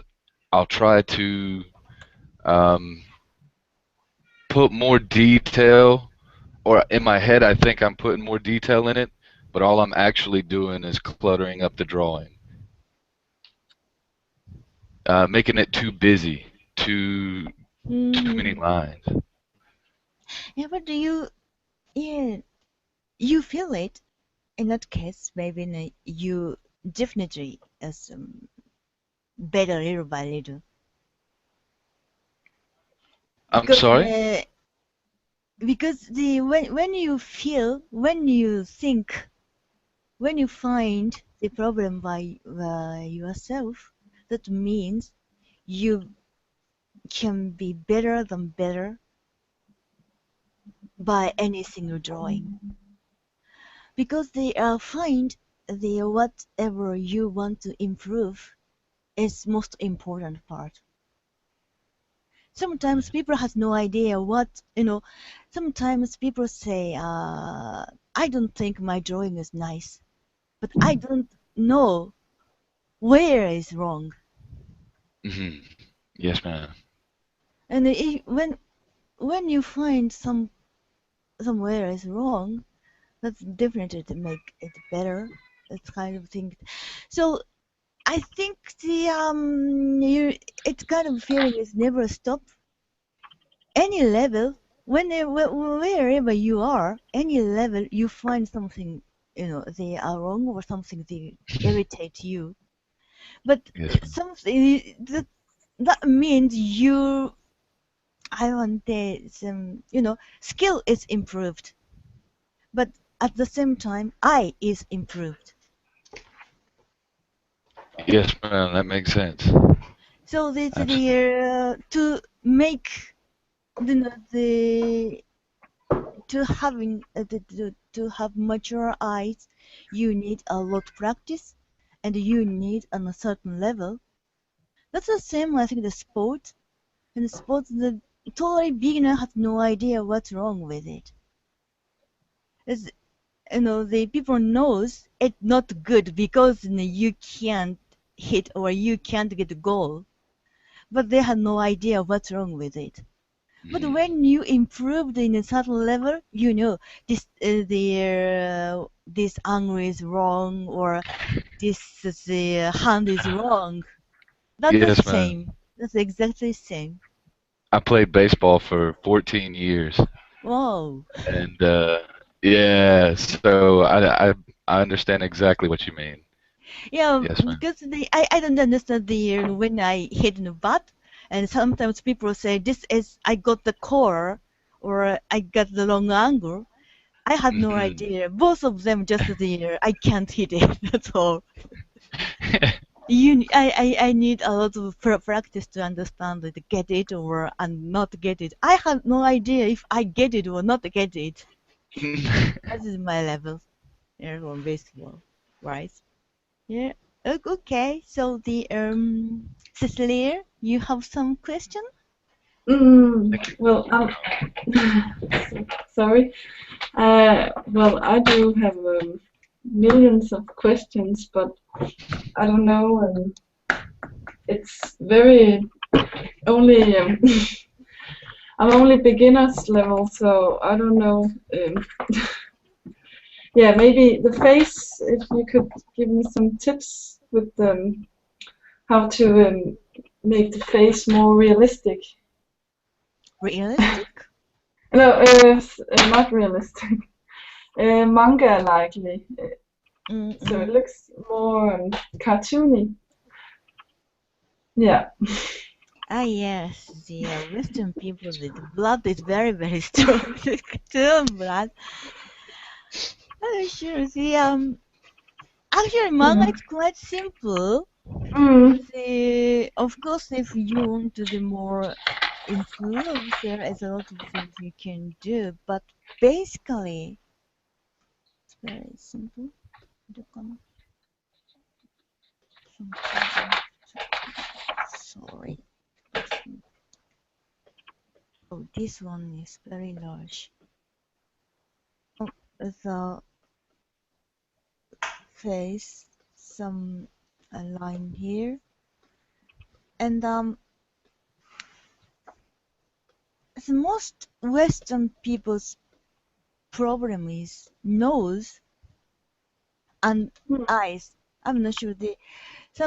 I'll try to um, put more detail, or in my head I think I'm putting more detail in it, but all I'm actually doing is cluttering up the drawing, making it too busy, too many Mm-hmm. lines. Yeah, but yeah, you feel it. In that case, maybe you definitely better little by little. I'm Because sorry? when you think, when you find the problem by yourself, that means you can be better than better by any single drawing. Because they find the whatever you want to improve is most important part. Sometimes people has no idea sometimes people say, I don't think my drawing is nice, but I don't know where is wrong. Hmm. Yes, ma'am. And when you find somewhere is wrong, that's definitely to make it better. That kind of thing. So I think it's kind of feeling is never stop. Any level, wherever you are, any level you find something, they are wrong or something they irritate you. But Yes, ma'am. something that means I want some, skill is improved, but at the same time, I is improved. Yes, ma'am. That makes sense. So this Absolutely. to make the to having to have mature eyes, you need a lot of practice, and you need on a certain level. That's the same, I think, the sport. In the sports, the totally beginner has no idea what's wrong with it. It's, the people knows it's not good because you can't hit or you can't get a goal, but they have no idea what's wrong with it. But Hmm. when you improved in a certain level, this angle is wrong or the hand is wrong. That's the Yes, ma'am. same. That's exactly the same. I played baseball for 14 years, Wow. and yeah, so I understand exactly what you mean. Yeah, Yes, ma'am. because I don't understand when I hit the butt, and sometimes people say this is I got the core or I got the long angle. I had no Hmm. idea. Both of them just I can't hit it. That's all. I need a lot of practice to understand it, get it or and not get it. I have no idea if I get it or not get it. That is my level on baseball, right? Yeah. Okay. So Cecilia, you have some question? Well, sorry. Well, I do have millions of questions, but I don't know. It's very only. I'm only beginners level, so I don't know. Maybe the face. If you could give me some tips with how to make the face more realistic. Realistic? No, not realistic. Manga likely. So it looks more cartoony. Yeah. Ah, yes, the Western people, the blood is very, very strong. The cartoon blood. Oh, sure. Actually, manga is quite simple. Of course, if you want to do more improve, there is a lot of things you can do. But basically, it's very simple. どうかな Sorry. Oh, this one is very large. Oh, the face, some line here, and the most Western people's problem is nose and eyes. I'm not sure.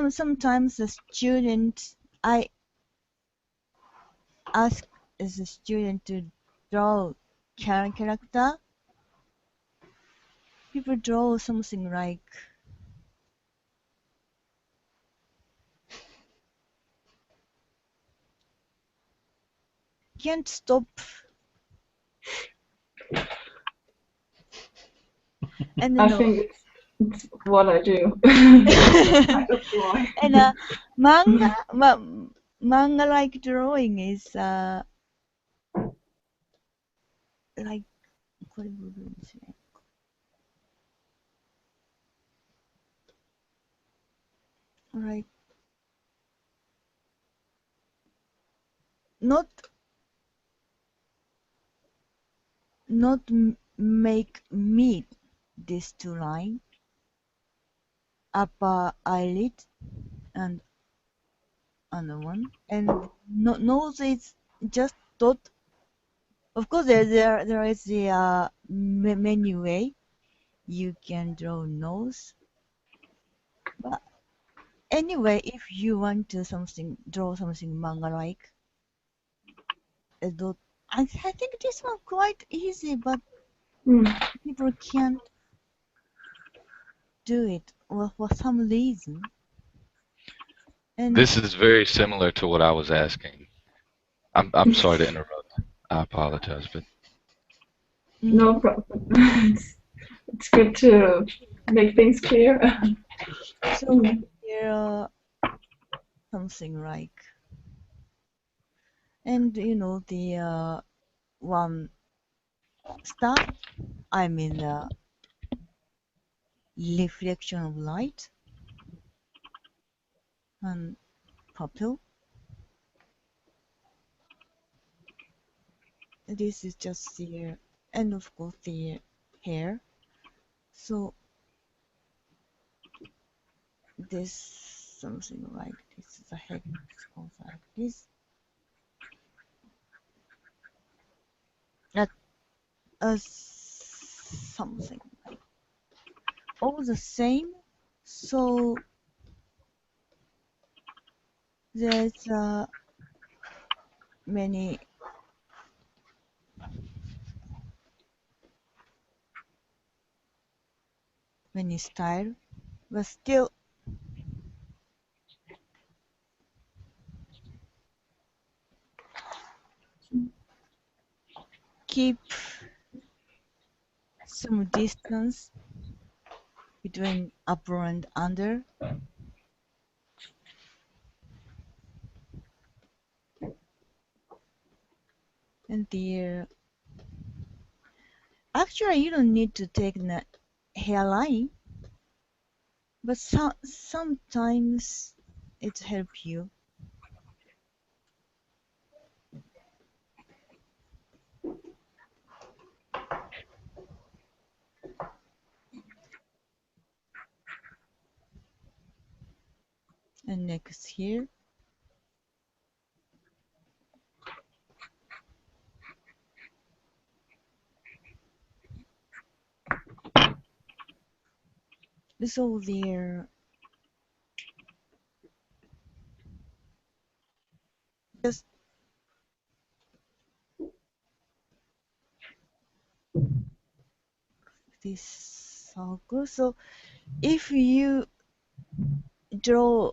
Sometimes the student, I ask the student to draw character. People draw something like can't stop. And I think it's what I do. And manga-like drawing is like これ部分ですね。Like not make me this two line upper eyelid and another one, and nose is just dot. Of course, there is the many way you can draw nose, but anyway, if you want to draw something manga like, I think this one quite easy, but people can't do it for some reason. And This is very similar to what I was asking. I'm sorry to interrupt. I apologize, but No problem. It's good to make things clear. so here something like, and the one star, I mean reflection of light and pupil. This is just the and of course the hair. So this something like this. The head goes like this. That something like all the same. So there's many style, but still keep some distance between upper and under. And the actually you don't need to take the hairline, but sometimes it helps you. And next here. So there this circle. So if you draw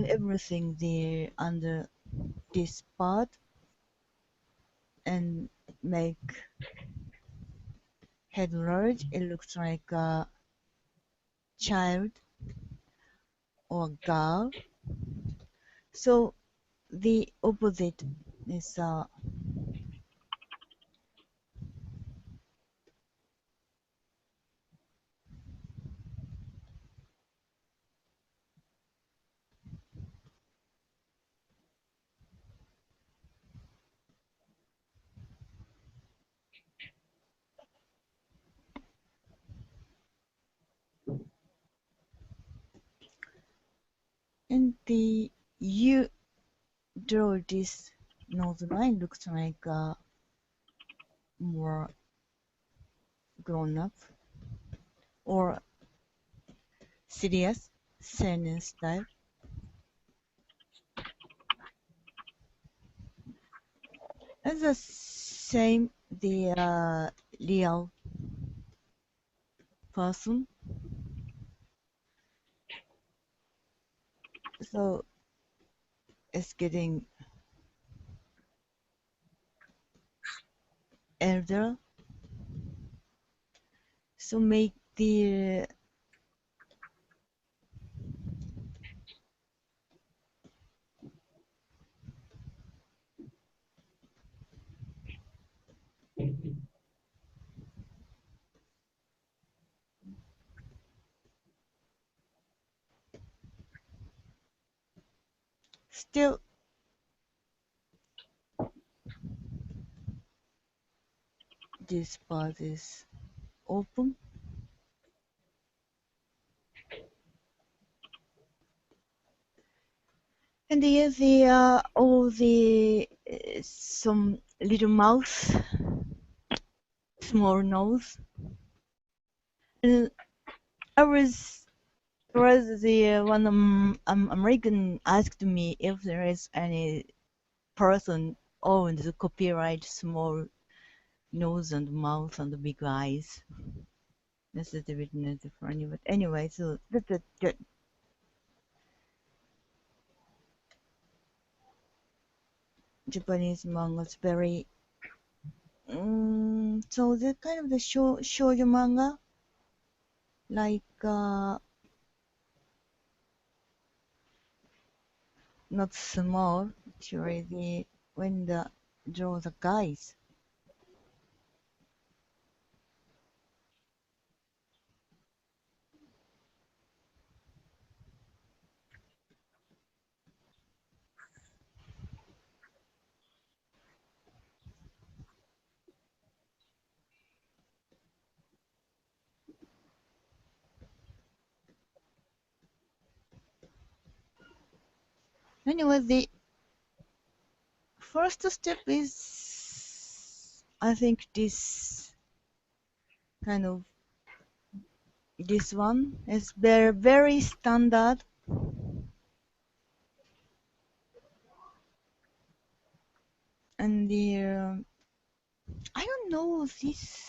everything there under this part and make head large, it looks like a child or girl. So the opposite is and the you draw this nose line looks like more grown up or serious seinen style. And the same the real person. So it's getting elder. So make the still this part is open. And here the all the some little mouth, small nose. And I was the one American asked me if there is any person owns the copyright small nose and mouth and big eyes. That's a bit funny, but anyway, so that's the Japanese manga is very so the kind of the shoujo manga like not small actually the when the draw the guys. Anyway, the first step is I think this kind of this one is very standard. And the I don't know this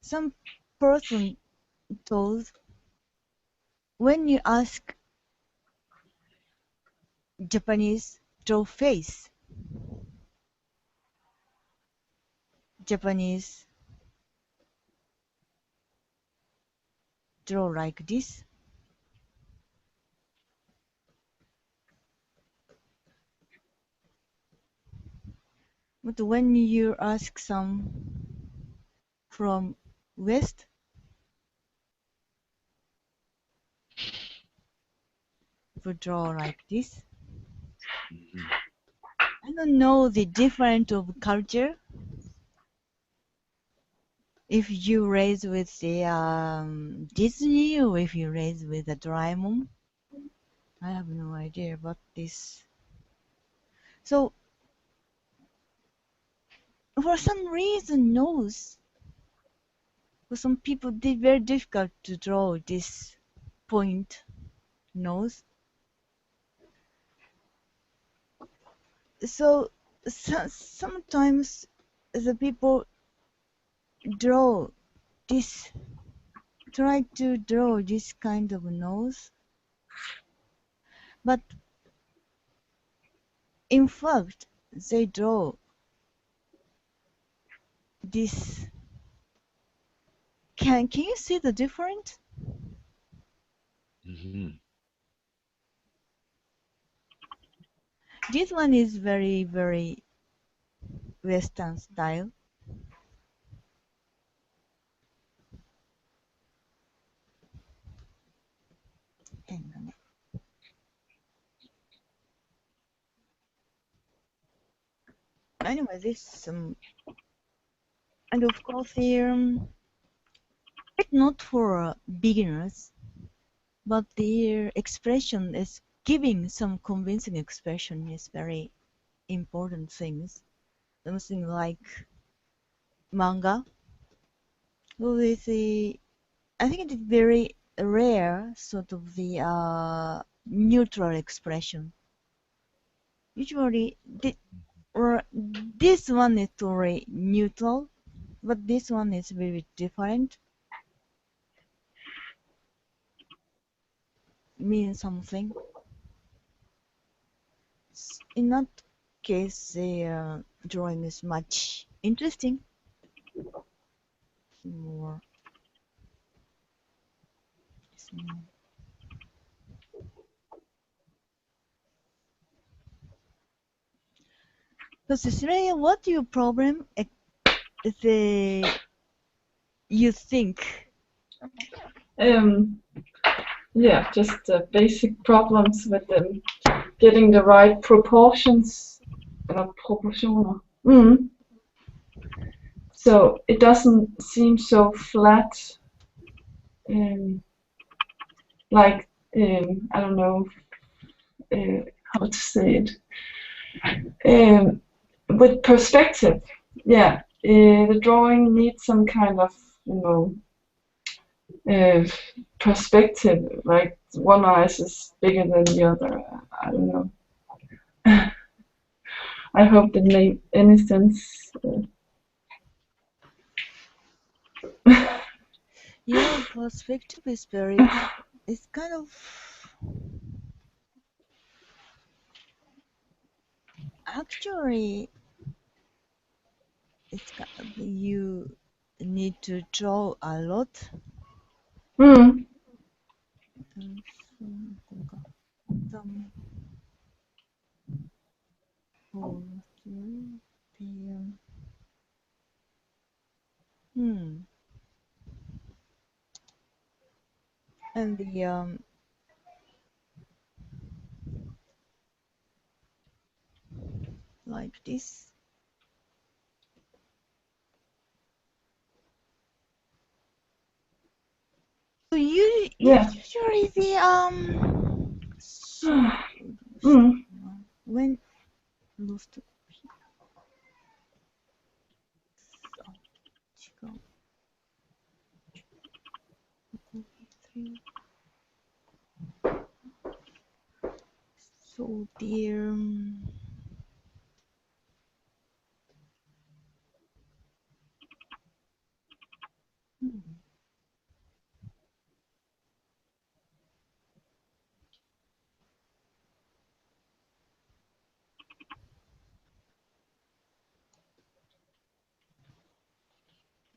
some person told when you ask Japanese draw face, Japanese draw like this. But when you ask some from West, people draw like this. I don't know the difference of culture. If you raise with the Disney or if you raise with the Doraemon, I have no idea about this. So for some reason, nose. For some people, it's very difficult to draw this point. nose. So sometimes the people draw this, try to draw this kind of nose, but in fact they draw this. Can you see the difference? Hmm. This one is very, very Western style. Anyway, this and of course here it's not for beginners, but the expression is giving some convincing expression is very important things. Something like manga. With the, I think it is very rare sort of the neutral expression. Usually, or this one is totally neutral, but this one is very different. Means something. In that case, the drawing is much interesting. More. So Cecilia, what your problem you think? Yeah, just basic problems with getting the right proportions. Proportioner. So it doesn't seem so flat. Like I don't know how to say it. With perspective, yeah, the drawing needs some kind of perspective. Like one eye is bigger than the other. I don't know. I hope that made any sense. Yeah, perspective is very. It's kind of. Actually, it's you need to draw a lot. Hmm. And the like this. So usually the when lost so dear.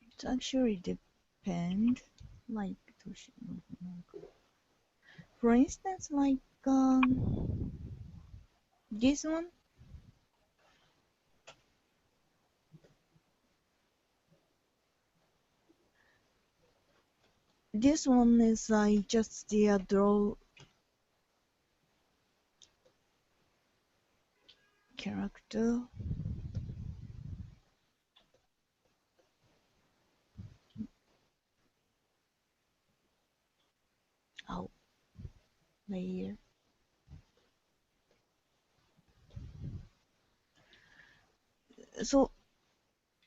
It actually depends. Like, for instance, like this one. This one is like just the draw character. Oh, layer. So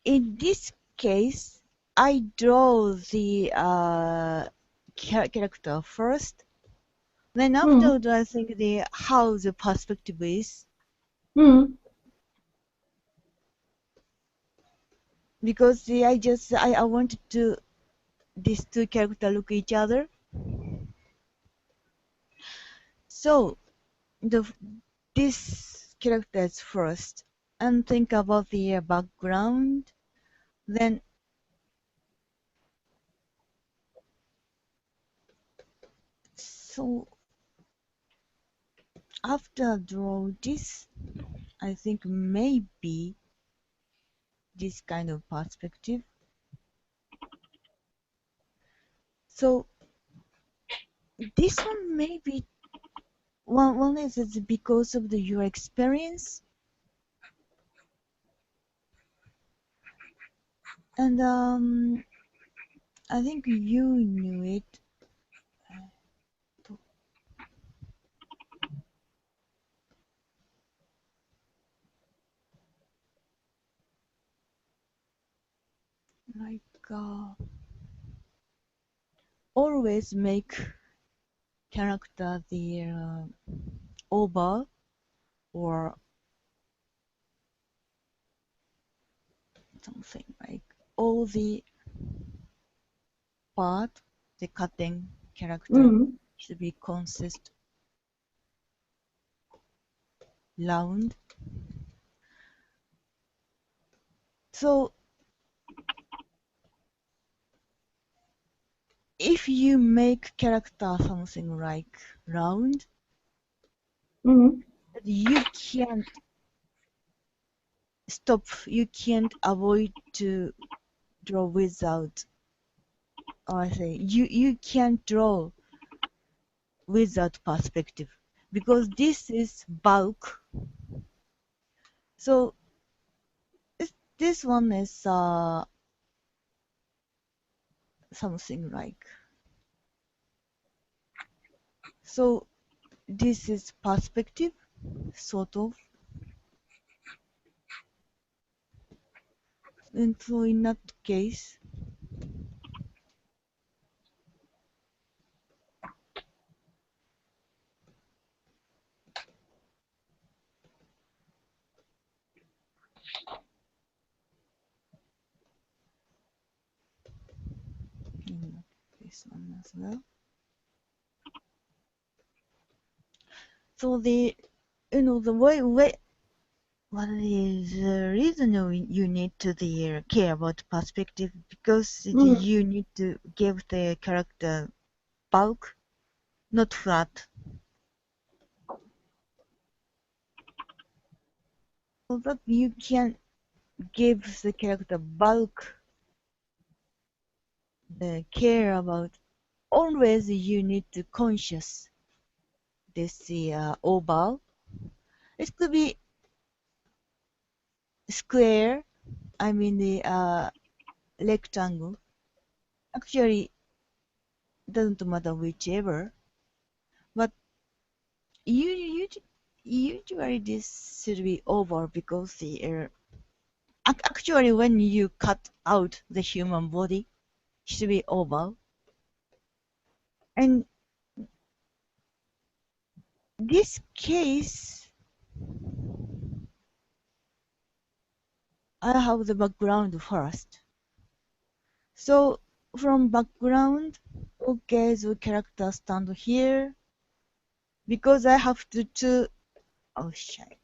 in this case, I draw the character first, Then afterward, I think how the perspective is, because I wanted to these two characters look each other. So this characters first, and think about the background. Then so after draw this, I think maybe this kind of perspective. So this one maybe one is it's because of your experience, and I think you knew it. Like always make character the over or something like all the part the cutting character should be consist round. So if you make character something like round, you can't stop, you can't avoid to draw without, or I say you can't draw without perspective, because this is bulk. So this one is something like, so this is perspective, sort of. And so in that case, in this one as well. So the way what is the reason you need to care about perspective, because you need to give the character bulk, not flat. So that you can give the character bulk, the care about. Always you need to conscious this oval. It could be square. I mean the rectangle. Actually, doesn't matter whichever. But usually this should be oval, because the actually when you cut out the human body, it should be oval. And this case, I have the background first. So from background, okay, the character stand here, because I have to oh shit.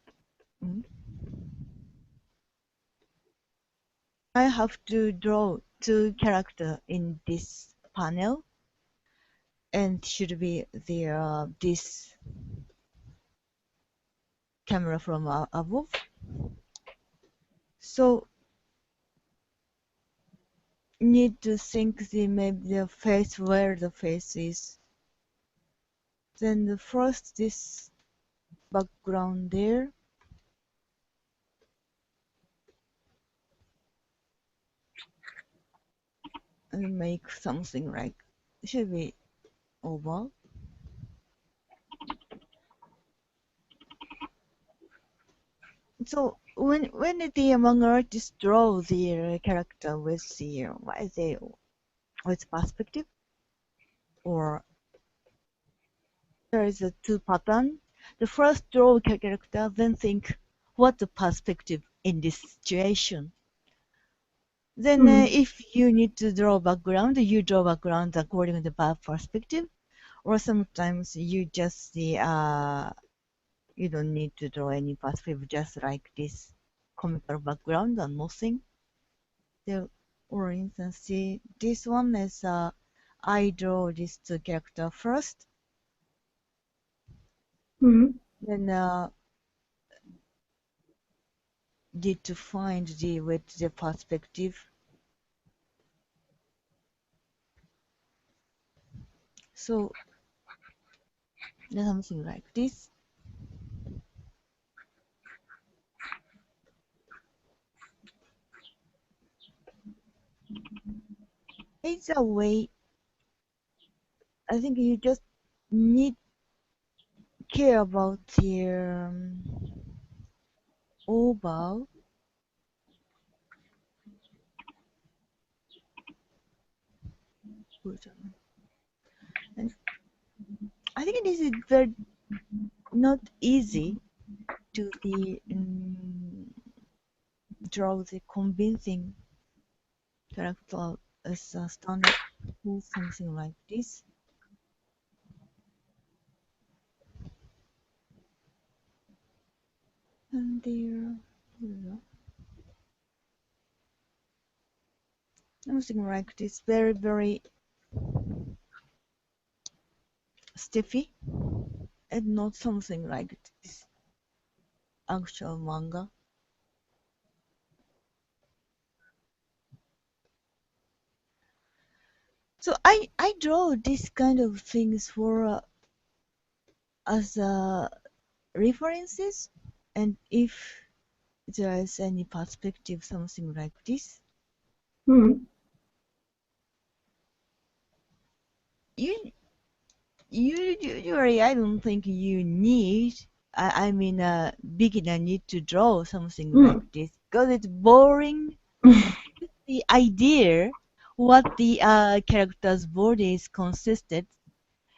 I have to draw two character in this panel, and should be the this camera from above. So need to think maybe the face, where the face is. Then the first this background there. And make something like, should be oval. So when the manga artist draw their character with the with perspective, or there is a two pattern. The first, draw a character, then think what the perspective in this situation. Then if you need to draw background, you draw background according to the perspective. Or sometimes you just see, you don't need to draw any perspective, just like this comical background and nothing. So, for instance, see, this one is, I draw this two character first. Then need to find with the perspective. So something like this. Either way, I think you just need care about the overall. And I think this is very not easy to draw the convincing character as a standard or something like this. And there, something like this, very, very stiffy, and not something like this actual manga. So I draw these kind of things for as references, and if there is any perspective, something like this. Usually, I don't think you need. I mean, a beginner need to draw something like this because it's boring. The idea what the character's body is consisted.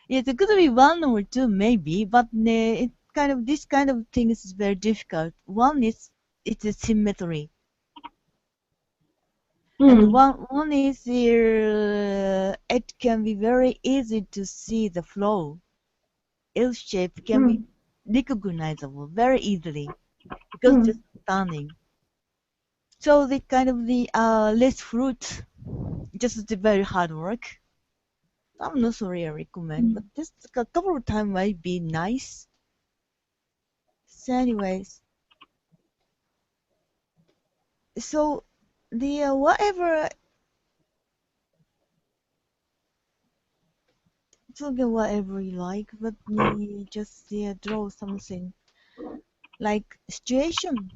It could be one or two maybe, but it kind of this kind of thing is very difficult. One is it's a symmetry, and one is it can be very easy to see the flow. L shape can be recognizable very easily because just turning. So the kind of the less fruit, just the very hard work. I'm not sorry I recommend, but just a couple of times might be nice. So anyways, so the whatever, so get whatever you like, but just draw something like situation.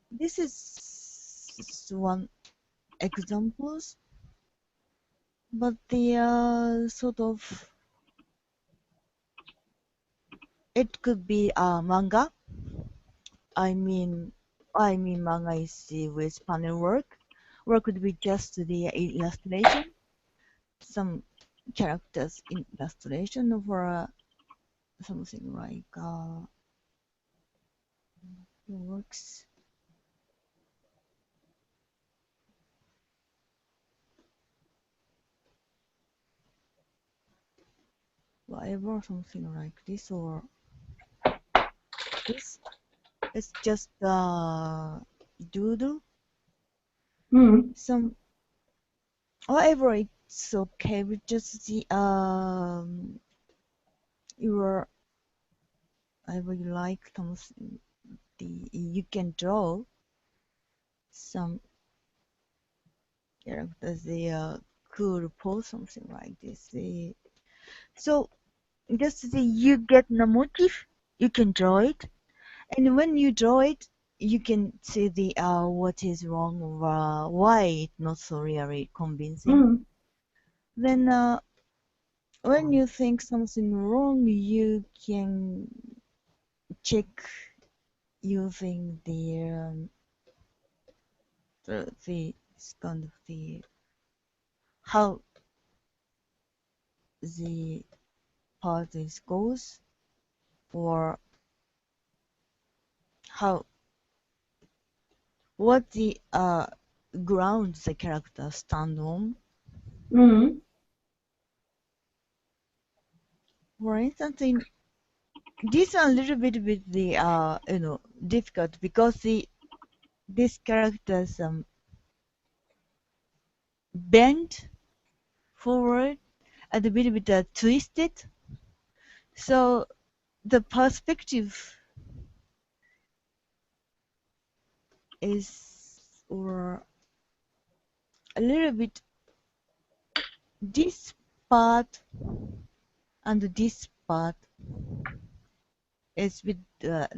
This is one examples, but the sort of it could be manga. I mean manga is with panel work, or it could be just the illustration, some characters in illustration, or something like works. Whatever, something like this or this. It's just doodle. Some whatever, it's okay. But just the your whatever you like, something you can draw some characters. The cool pose, something like this. So just you get the motif, you can draw it. And when you draw it, you can see the what is wrong or why it's not so really convincing. Then when you think something wrong, you can check using the kind of the how the part is goes, or how what the ground the character stand on. Mm. For instance, in this a little bit with the difficult because this characters bend forward and a bit bit twisted. So the perspective is or a little bit this part and this part is with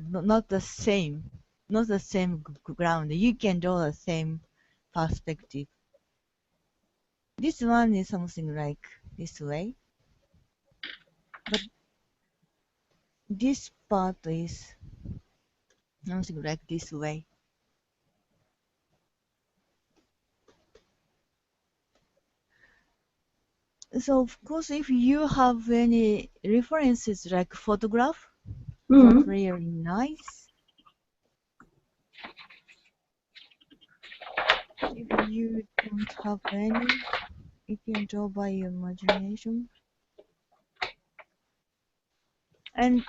not the same, not the same ground. You can draw the same perspective. This one is something like this way, but this part is something like this way. So of course, if you have any references like photograph, that's Mm. really nice. If you don't have any, you can draw by your imagination. And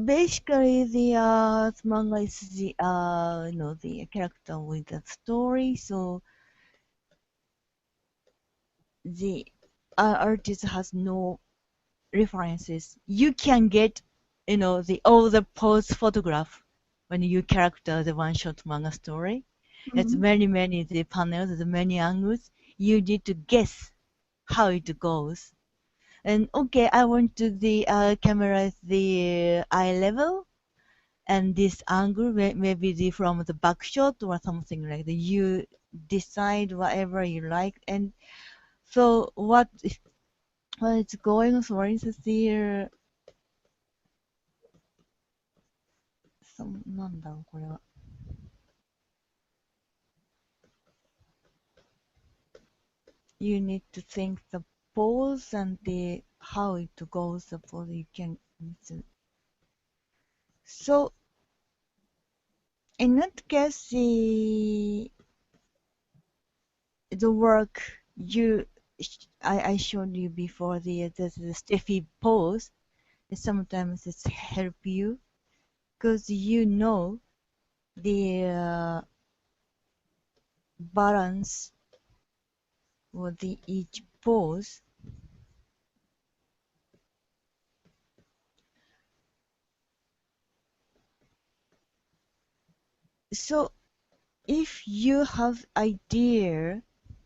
basically, the manga is the the character with the story. So the artist has no references. You can get the all the pose photograph when you character the one shot manga story. It's Mm. many the panels, the many angles. You need to guess how it goes. And okay, I want to the camera the eye level and this angle maybe the from the back shot or something like that. You decide whatever you like, and so what it's going. For instance, here なんだろうこれは you need to think the pose and the how it goes. The pose you can. So in that case, the work I showed you before the stiffy pose. Sometimes it's help you because you know the balance or the each pose. So if you have idea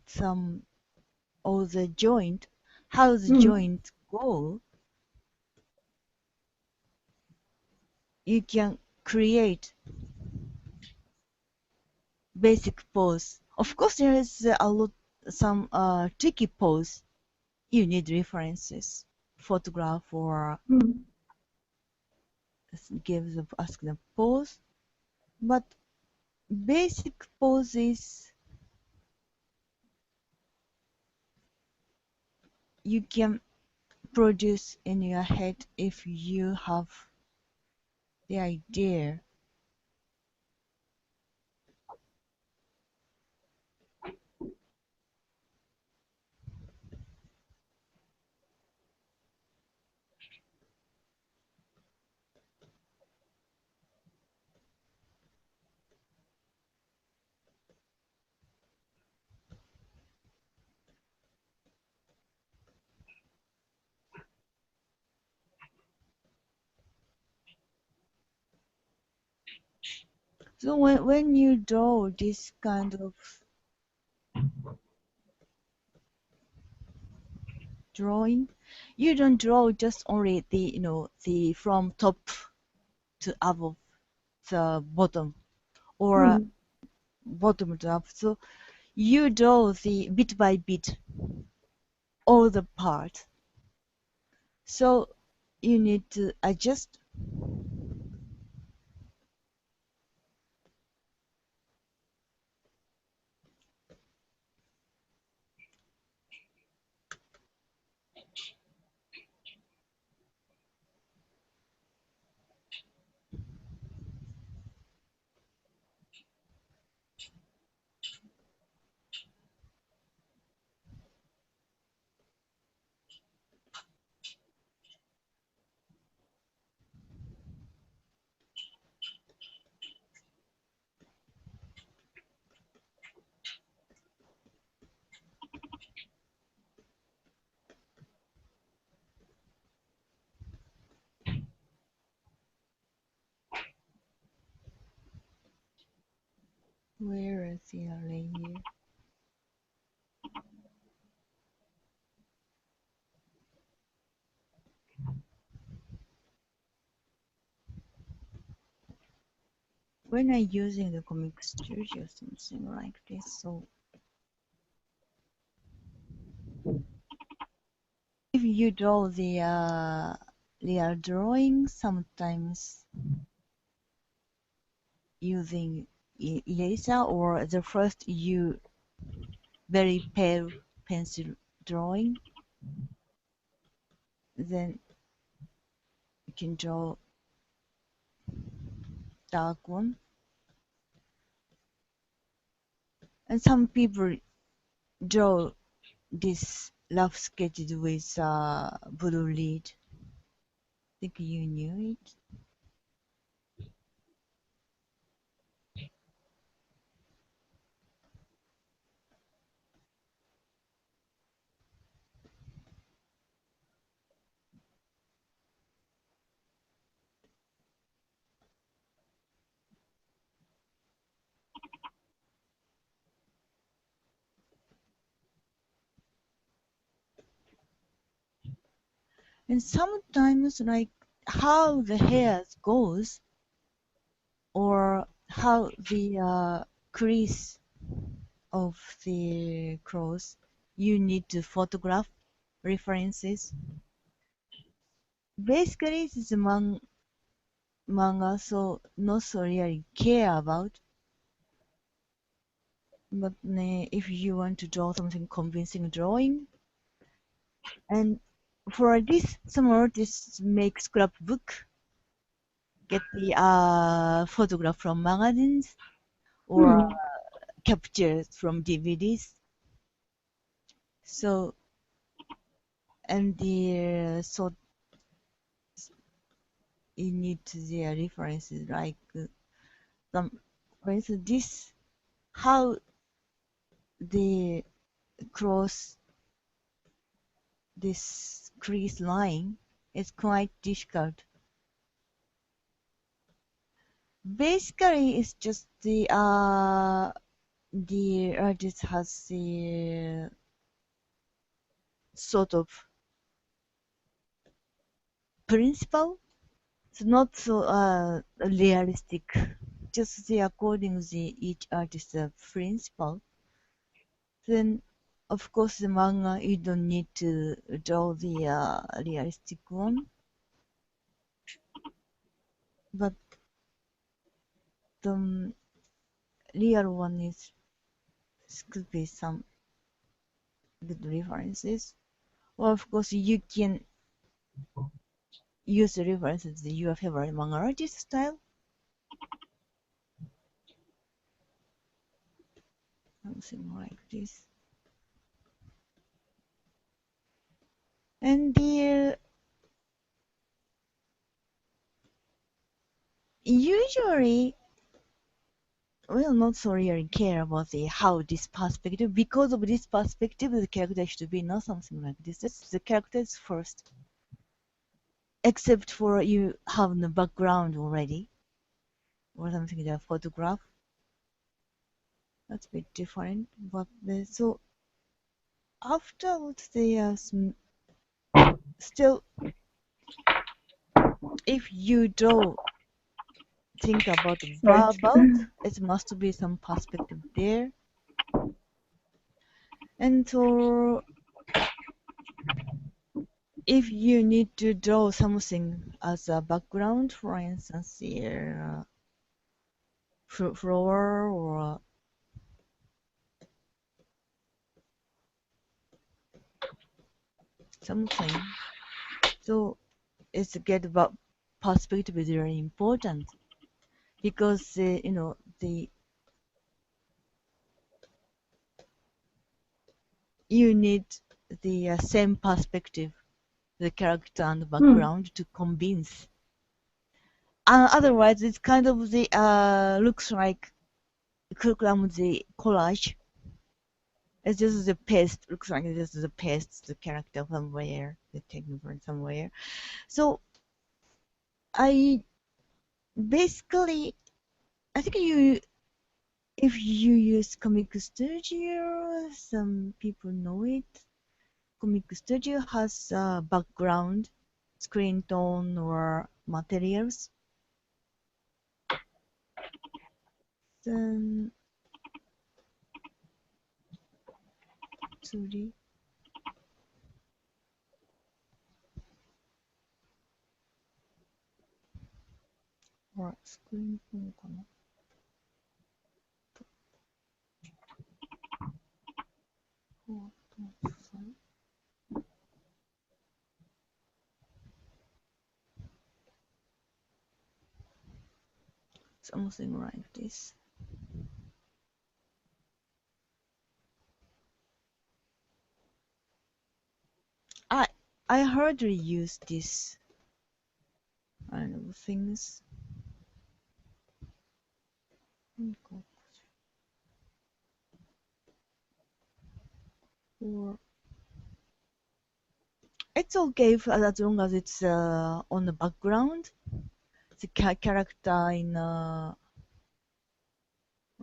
some of the joint, how the Mm. joint go, you can create basic pose. Of course, there is a lot some tricky pose. You need references, photograph or Mm. ask the pose, but basic poses you can produce in your head if you have the idea. So when you draw this kind of drawing, you don't draw just only the from top to above the bottom or Mm. bottom to up. So you draw the bit by bit all the part. So you need to adjust. Where is the array here? When I'm using the Comic Studio, something like this, so if you draw the real drawing, sometimes using eraser or the first you very pale pencil drawing, then you can draw dark one. And some people draw this rough sketches with blue lead. Think you knew it? And sometimes like how the hair goes or how the crease of the clothes, you need to photograph references. Basically, this is manga, so not so really care about. But if you want to draw something convincing drawing, and for this, some artists make scrapbook, get the photograph from magazines or captures from DVDs. So, and so you need the references like some, for instance, this how they cross this crease line is quite difficult. Basically, it's just the artist has the sort of principle. It's not so realistic. Just the according to each artist's principle. Then, of course, the manga you don't need to draw the realistic one, but the real one is could be some good references. Or of course, you can use the references your favorite manga artist style. Something like this. And usually we'll not so really care about the how this perspective. Because of this perspective, the character should be not something like this. That's the characters first. Except for you have the background already, or something like a photograph. That's a bit different. But so afterwards, they are still, if you draw, think about it must be some perspective there. And so if you need to draw something as a background, for instance, the floor or something, so it's get about perspective is very important because you need the same perspective, the character and the background to convince. Otherwise, it's kind of the looks like the collage. It's just the paste. Looks like it's just the paste, the character somewhere, the technique from somewhere. So I think if you use Comic Studio, some people know it. Comic Studio has a background, screen tone, or materials. Then, sorry. Or screen tone かな Something like this. I hardly use this kind of things. Or it's okay as long as it's on the background. The character in for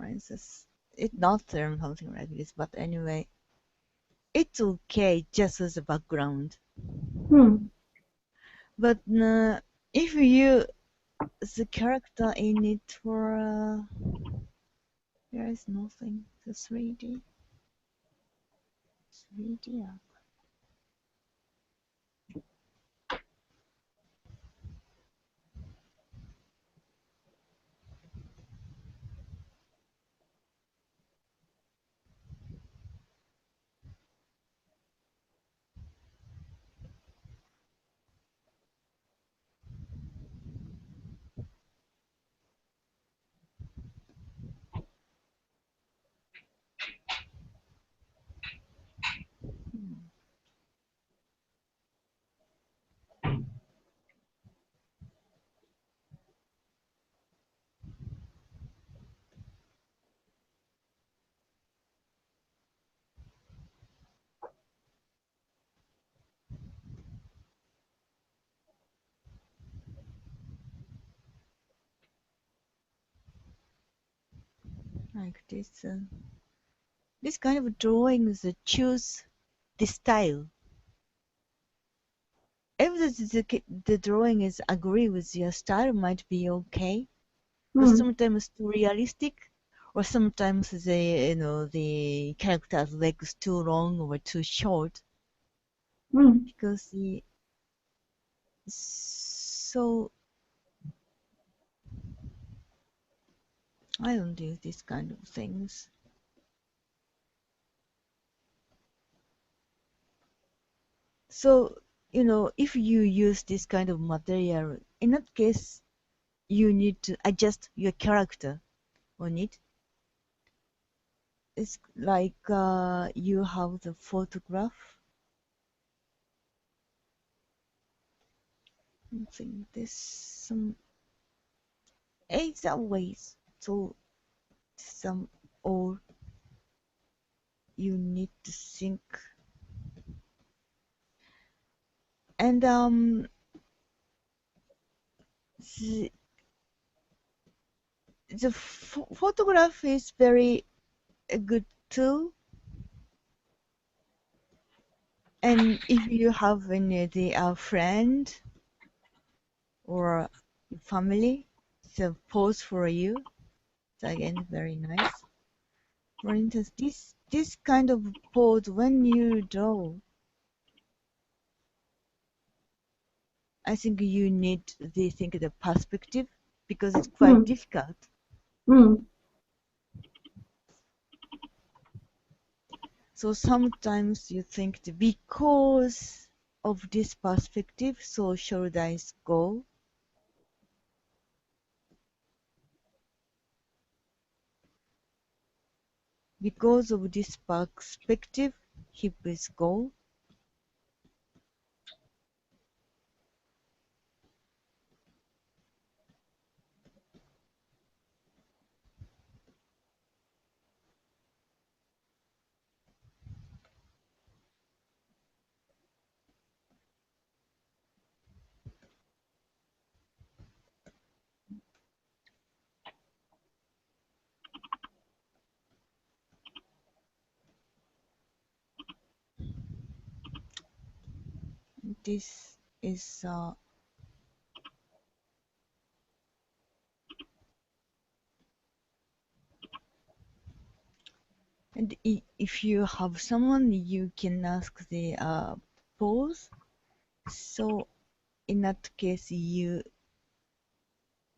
instance, it's not term something like this, but anyway, it's okay just as a background. But if you the character in it for there is nothing. The 3D. 3D. Like this. This kind of drawings choose the style. If the drawing is agree with your style, might be okay. But sometimes too realistic, or sometimes the character's legs too long or too short. Because so I don't do this kind of things. So if you use this kind of material, in that case, you need to adjust your character on it. It's like you have the photograph. I think this some either ways. So some or you need to think. And the photograph is very a good tool. And if you have any friend or family, so pose for you. So again, very nice. For instance, this kind of pose when you draw, I think you need the perspective because it's quite difficult. So sometimes you think because of this perspective, so should I go? Because of this perspective, hip is go. this is and if you have someone, you can ask the pose. So in that case, you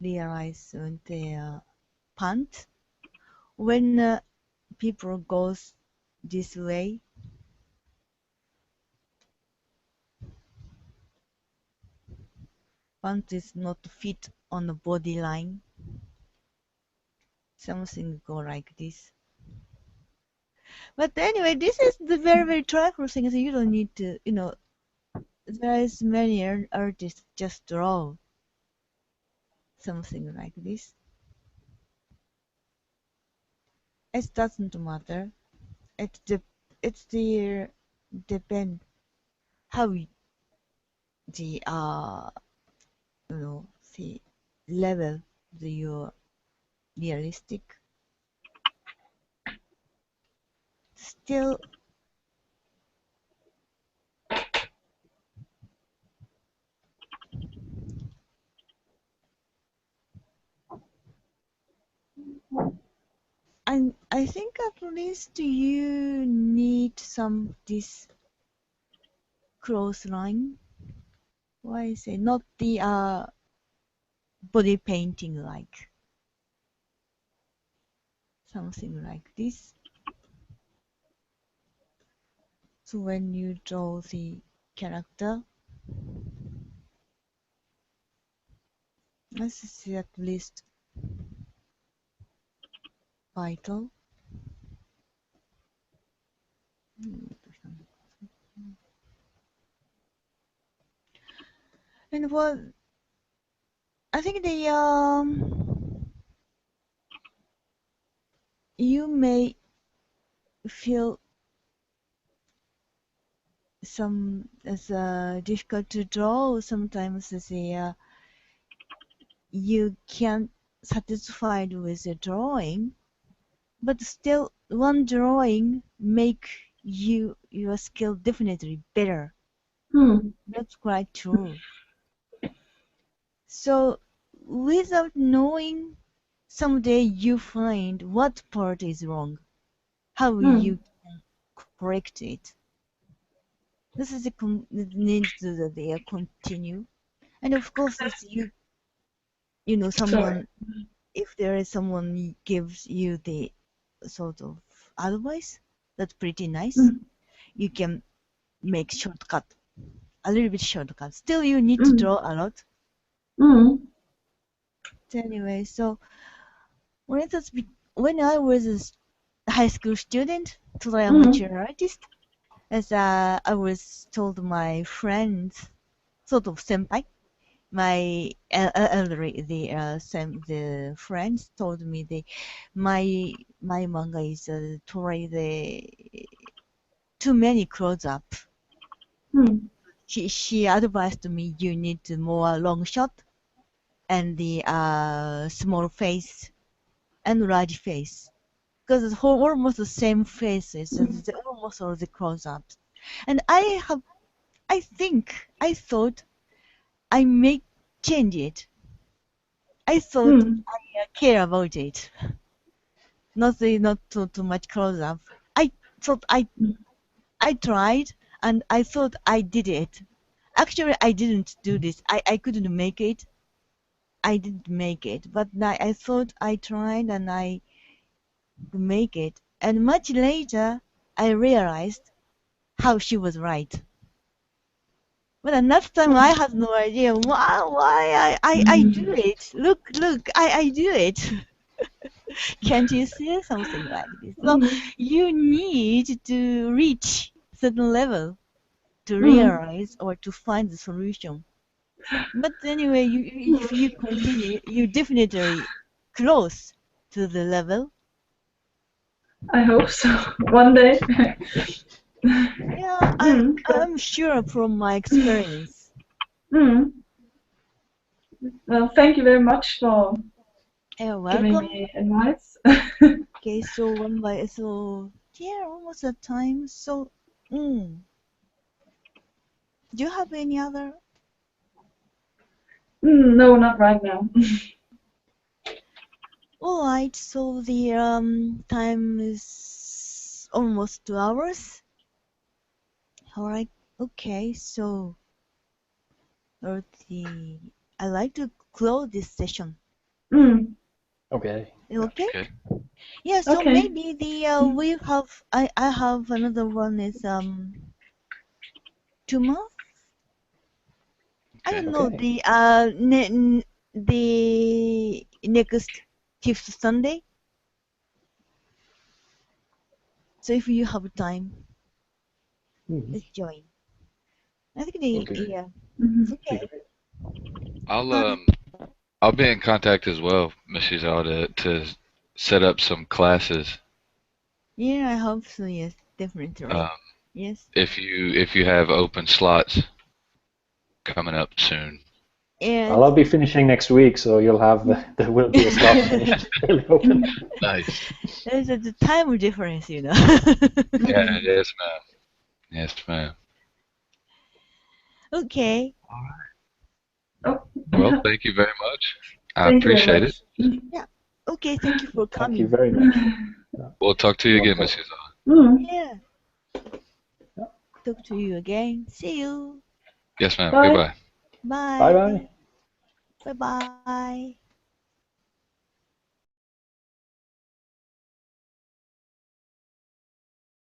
realize when they pant. When people goes this way, pant is not fit on the body line. Something go like this. But anyway, this is the very, very trivial thing. So you don't need to, there is many artists just draw something like this. It doesn't matter. It's the depend how the the level the your realistic. Still, I think at least you need some this close line. Why I say not the body painting like something like this. So when you draw the character, let's see at least vital. And what I think you may feel some as difficult to draw. Sometimes you can't satisfied with the drawing, but still one drawing make your skill definitely better. That's quite true. So without knowing, someday you find what part is wrong, how you can correct it. This is it needs to continue, and of course, it's someone. If there is someone gives you the sort of advice, that's pretty nice. You can make shortcut, a little bit shortcut. Still, you need to draw a lot. Anyway, so when I was a high school student to the amateur artist, as I was told my friends, sort of senpai, my elderly the friends told me my manga is toward the too many close up. She advised me you need more long shot and the small face and large face because it's almost the same faces. It's almost all the close ups, and I thought I may change it. I thought I care about it. Not too much close up. I thought I tried and I thought I did it. Actually, I didn't do this. I couldn't make it. I didn't make it. But I thought I tried and I could make it. And much later, I realized how she was right. But at that time, I had no idea why I do it. Look, I do it. Can't you see something like this? So you need to reach certain level to realize or to find the solution. But anyway, if you continue, you definitely close to the level. I hope so. One day. Yeah, I'm sure from my experience. Well, thank you very much for You're giving welcome. me advice. Okay, so yeah, almost at time. So, Do you have any other? No, not right now. All right. So the time is almost 2 hours. All right. Okay. So, the I like to close this session. Mm, Okay. Okay. Okay. Yeah. So okay. maybe we have I have another one is 2 months. I Okay. don't know Okay. the next fifth Sunday. So if you have time, Mhm. let's join. I think Okay. yeah. Mhm. Be Okay. great. I'll Uh, um I'll be in contact as well, Miss Giselle, to set up some classes. yeah, I hope so. Yes, definitely. Um, Yes. if you have open slots coming up soon. Well, Yes. I'll be finishing next week, so you'll have there will be a slot fairly open. Nice. There's a time difference, you know. Yeah. Mhm. Yes, ma'am. Yes, ma'am. Okay. Oh, Well, thank you very much. I thank you very appreciate it. much. Yeah. Okay. Thank you for Thank you coming. very much. Yeah, We'll talk to you you're again, most Miss welcome. Giselle. Mm, Yeah. Yeah. Talk to you again. See you. Yes, ma'am. bye. Goodbye. Bye Bye. bye. Bye bye.